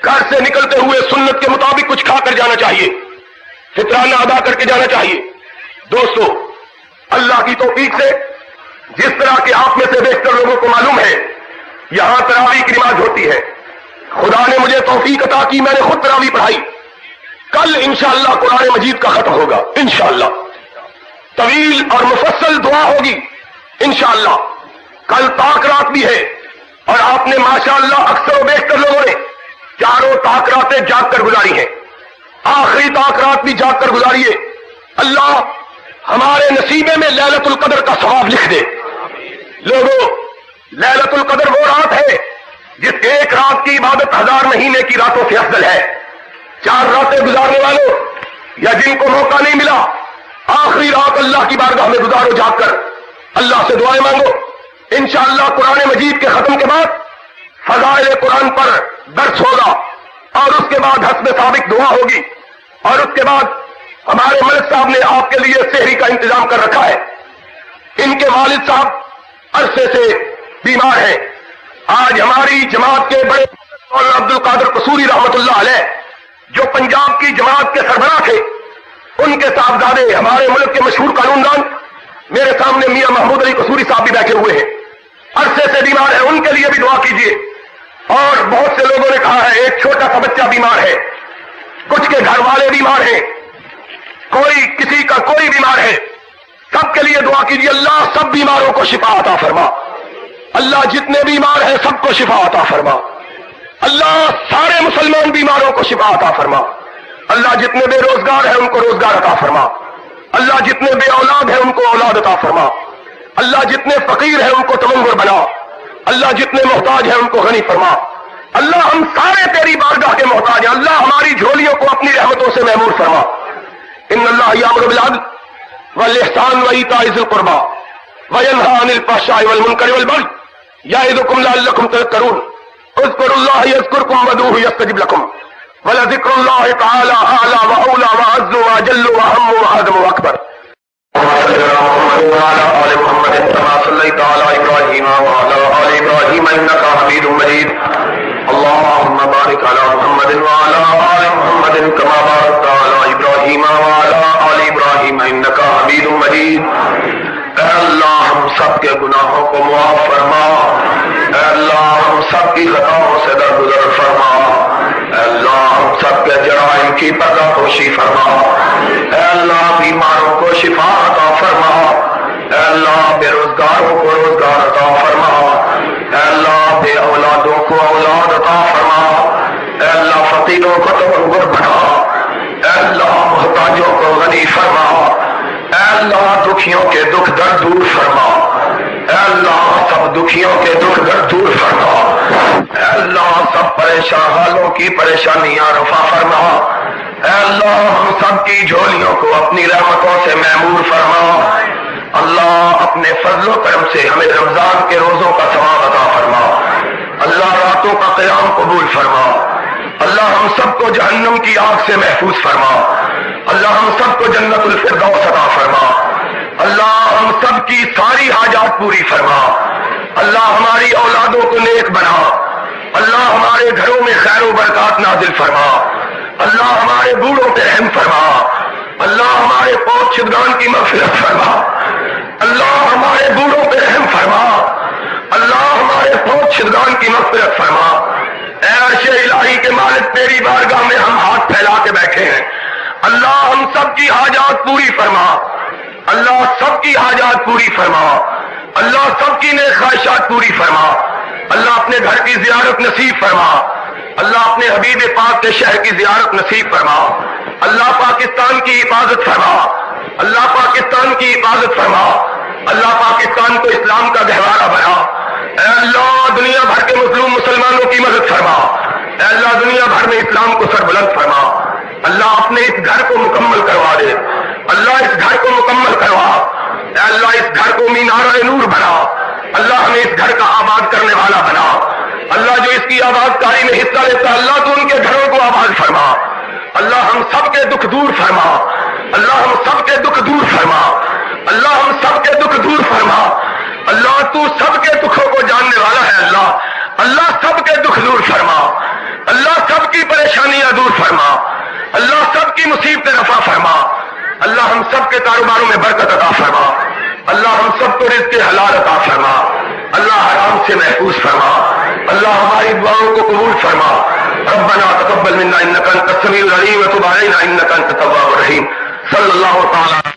گھر سے نکلتے ہوئے سنت کے مطابق کچھ کھا کر جانا چاہیے، فطرانہ ادا کر کے جانا چاہیے. دوستو، اللہ کی توفیق سے جس طرح کہ آپ میں سے بیشتر لوگوں کو معلوم ہے یہاں تراویح کی نماز ہوتی ہے. خدا نے مجھے توفیق عطا کی، میں نے خود تراویح پڑھائی. کل انشاءاللہ قرآن مجید کا ختم ہوگا انشاءاللہ. طویل اور مفصل دعا ہوگی انشاءاللہ. کل طاق رات بھی ہے اور آپ نے ماشاءاللہ اکثر و بیشتر لوگوں نے چاروں طاق راتیں جاگ کر گزاری ہیں. آخری طاق رات بھی جاگ کر گزاریے. اللہ ہمارے نصیبے میں لیلۃ القدر کا ثواب لکھ دے. لوگوں، لیلۃ القدر وہ رات ہے جس ایک رات کی عبادت 1000 مہینے کی راتوں سے افضل ہے. 4 راتیں گزارنے والوں یا جن کو موقع نہیں ملا، آخری رات اللہ کی بارگاہ میں گزارو جاگ کر، اللہ سے دعائیں مانگو. انشاءاللہ قرآن مجید کے ختم کے بعد فضائل قرآن پر درس ہوگا اور اس کے بعد حسب سابق دعا ہوگی اور اس کے بعد ہمارے ملک صاحب نے آپ کے لیے سحری کا انتظام کر رکھا ہے. ان کے والد صاحب عرصے سے بیمار ہیں. آج ہماری جماعت کے بڑے مولانا عبد القادر قصوری رحمت اللہ علیہ جو پنجاب کی جماعت کے سربراہ تھے، ان کے صاحبزادے ہمارے ملک کے مشہور قانون دان میرے سامنے میاں محمود علی قصوری صاحب بھی بیٹھے ہوئے ہیں، عرصے سے بیمار ہیں. ان کے لیے بھی دعا کیجیے. اور بہت سے لوگوں نے کہا ہے ایک چھوٹا سا بچہ بیمار ہے، کچھ کے گھر والے بیمار ہیں، کوئی کسی کا کوئی بیمار ہے. سب کے لیے دعا کیجیے. اللہ سب بیماروں کو شفا عطا فرما. اللہ جتنے بیمار ہیں سب کو شفا عطا فرما. اللہ سارے مسلمان بیماروں کو شفا عطا فرما. اللہ جتنے بے روزگار ہیں ان کو روزگار عطا فرما. اللہ جتنے بے اولاد ہیں ان کو اولاد عطا فرما. اللہ جتنے فقیر ہیں ان کو تمنگر بنا. اللہ جتنے محتاج ہیں ان کو غنی فرما. اللہ ہم سارے تیری بارگاہ کے محتاج ہیں. اللہ ہماری جھولیوں کو اپنی رحمتوں سے معمور فرما. ان اللہ یامر بالعدل والاحسان وایتاء ذی القربى وینہی عن الفحشاء والمنکر والبغی یعظکم لعلکم تذکرون. اذکروا اللہ یذکرکم وادعوہ یستجب لکم ولذکر اللہ تعالی اعلی واولی واعز واجل واهم واعظم واکبر. وعلى آل محمد كما صليت على إبراهيم وعلى آل إبراهيم إنك حميد مجيد. اللهم بارك على محمد وعلى آل محمد كما باركت على إبراهيم وعلى آل إبراهيم إنك حميد مجيد. اے اللہ ہم سب کے گناہوں کو معاف فرما. اے اللہ ہم سب کی خطاؤں سے درگزر فرما. اے اللہ ہم سب کے جرائم کی پردہ پوشی فرما. اے اللہ بیماروں کو شفا عطا فرما. اے اللہ بے روزگاروں کو روزگار عطا فرما. اے اللہ بے اولادوں کو اولاد عطا فرما. اے اللہ فقیروں کو تمنگر بنا. اے اللہ محتاجوں کو غنی فرما. اے اللہ دکھیوں کے دکھ درد دور فرما. اے اللہ سب دکھیوں کے دکھ درد دور فرما. اے اللہ سب پریشان حالوں کی پریشانیاں رفع فرما. اے اللہ ہم سب کی جھولیوں کو اپنی رحمتوں سے معمور فرما. اللہ اپنے فضل و کرم سے ہمیں رمضان کے روزوں کا ثواب عطا فرما. اللہ راتوں کا قیام قبول فرما. اللہ ہم سب کو جہنم کی آگ سے محفوظ فرما. اللہ ہم سب کو جنت الفردوس عطا فرما. اللہ ہم سب کی ساری حاجات پوری فرما. اللہ ہماری اولادوں کو نیک بنا، اللہ ہمارے گھروں میں خیر و برکات نازل فرما، اللہ ہمارے بوڑھوں پہ رحم فرما، اللہ ہمارے فوت شدگان کی مغفرت فرما، اللہ ہمارے بوڑھوں پہ رحم فرما، اللہ ہمارے فوت شدگان کی مغفرت فرما۔ اے عرش الہی کے مالک، تیری بارگاہ میں ہم ہاتھ پھیلا کے بیٹھے ہیں، اللہ ہم سب کی حاجات پوری فرما، اللہ سب کی حاجات پوری فرما، اللہ سب کی نیک خواہشات پوری فرما، اللہ اپنے گھر کی زیارت نصیب فرما، اللہ اپنے حبیب پاک کے شہر کی زیارت نصیب فرما، اللہ پاکستان کی حفاظت فرما، اللہ پاکستان کی حفاظت فرما، اللہ پاکستان کو اسلام کا گہوارہ بنا، اے اللہ دنیا بھر کے مظلوم مسلمانوں کی مدد فرما، اے اللہ دنیا بھر میں اسلام کو سربلند فرما، اللہ اپنے اس گھر کو مکمل کروا دے، اللہ اس گھر کو مکمل کروا، اے اللہ اس گھر کو مینار نور بنا، اللہ ہمیں اس گھر کا آباد کرنے والا بنا، اللہ جو اس کی آباد کاری میں حصہ لیتا اللہ تو ان کے گھروں کو آباد فرما، اللہ ہم سب کے دکھ دور فرما، اللہ ہم سب کے دکھ دور فرما، اللہ ہم سب کے دکھ دور فرما، اللہ تو سب کے دکھوں کو جاننے والا ہے، اللہ سب کے دکھ دور فرما، اللہ سب کی پریشانیاں دور فرما، اللہ سب کی مصیبتیں رفع فرما، اللہ ہم سب کے کاروباروں میں برکت عطا فرما، اللہ ہم سب کو رزق حلال عطا فرما، اللہ حرام سے محفوظ فرما، اللہ ہماری دعاؤں کو قبول فرما، ربنا تقبل منا انك انت السميع العليم وتب علينا انك انت التواب الرحيم، صلی اللہ تعالی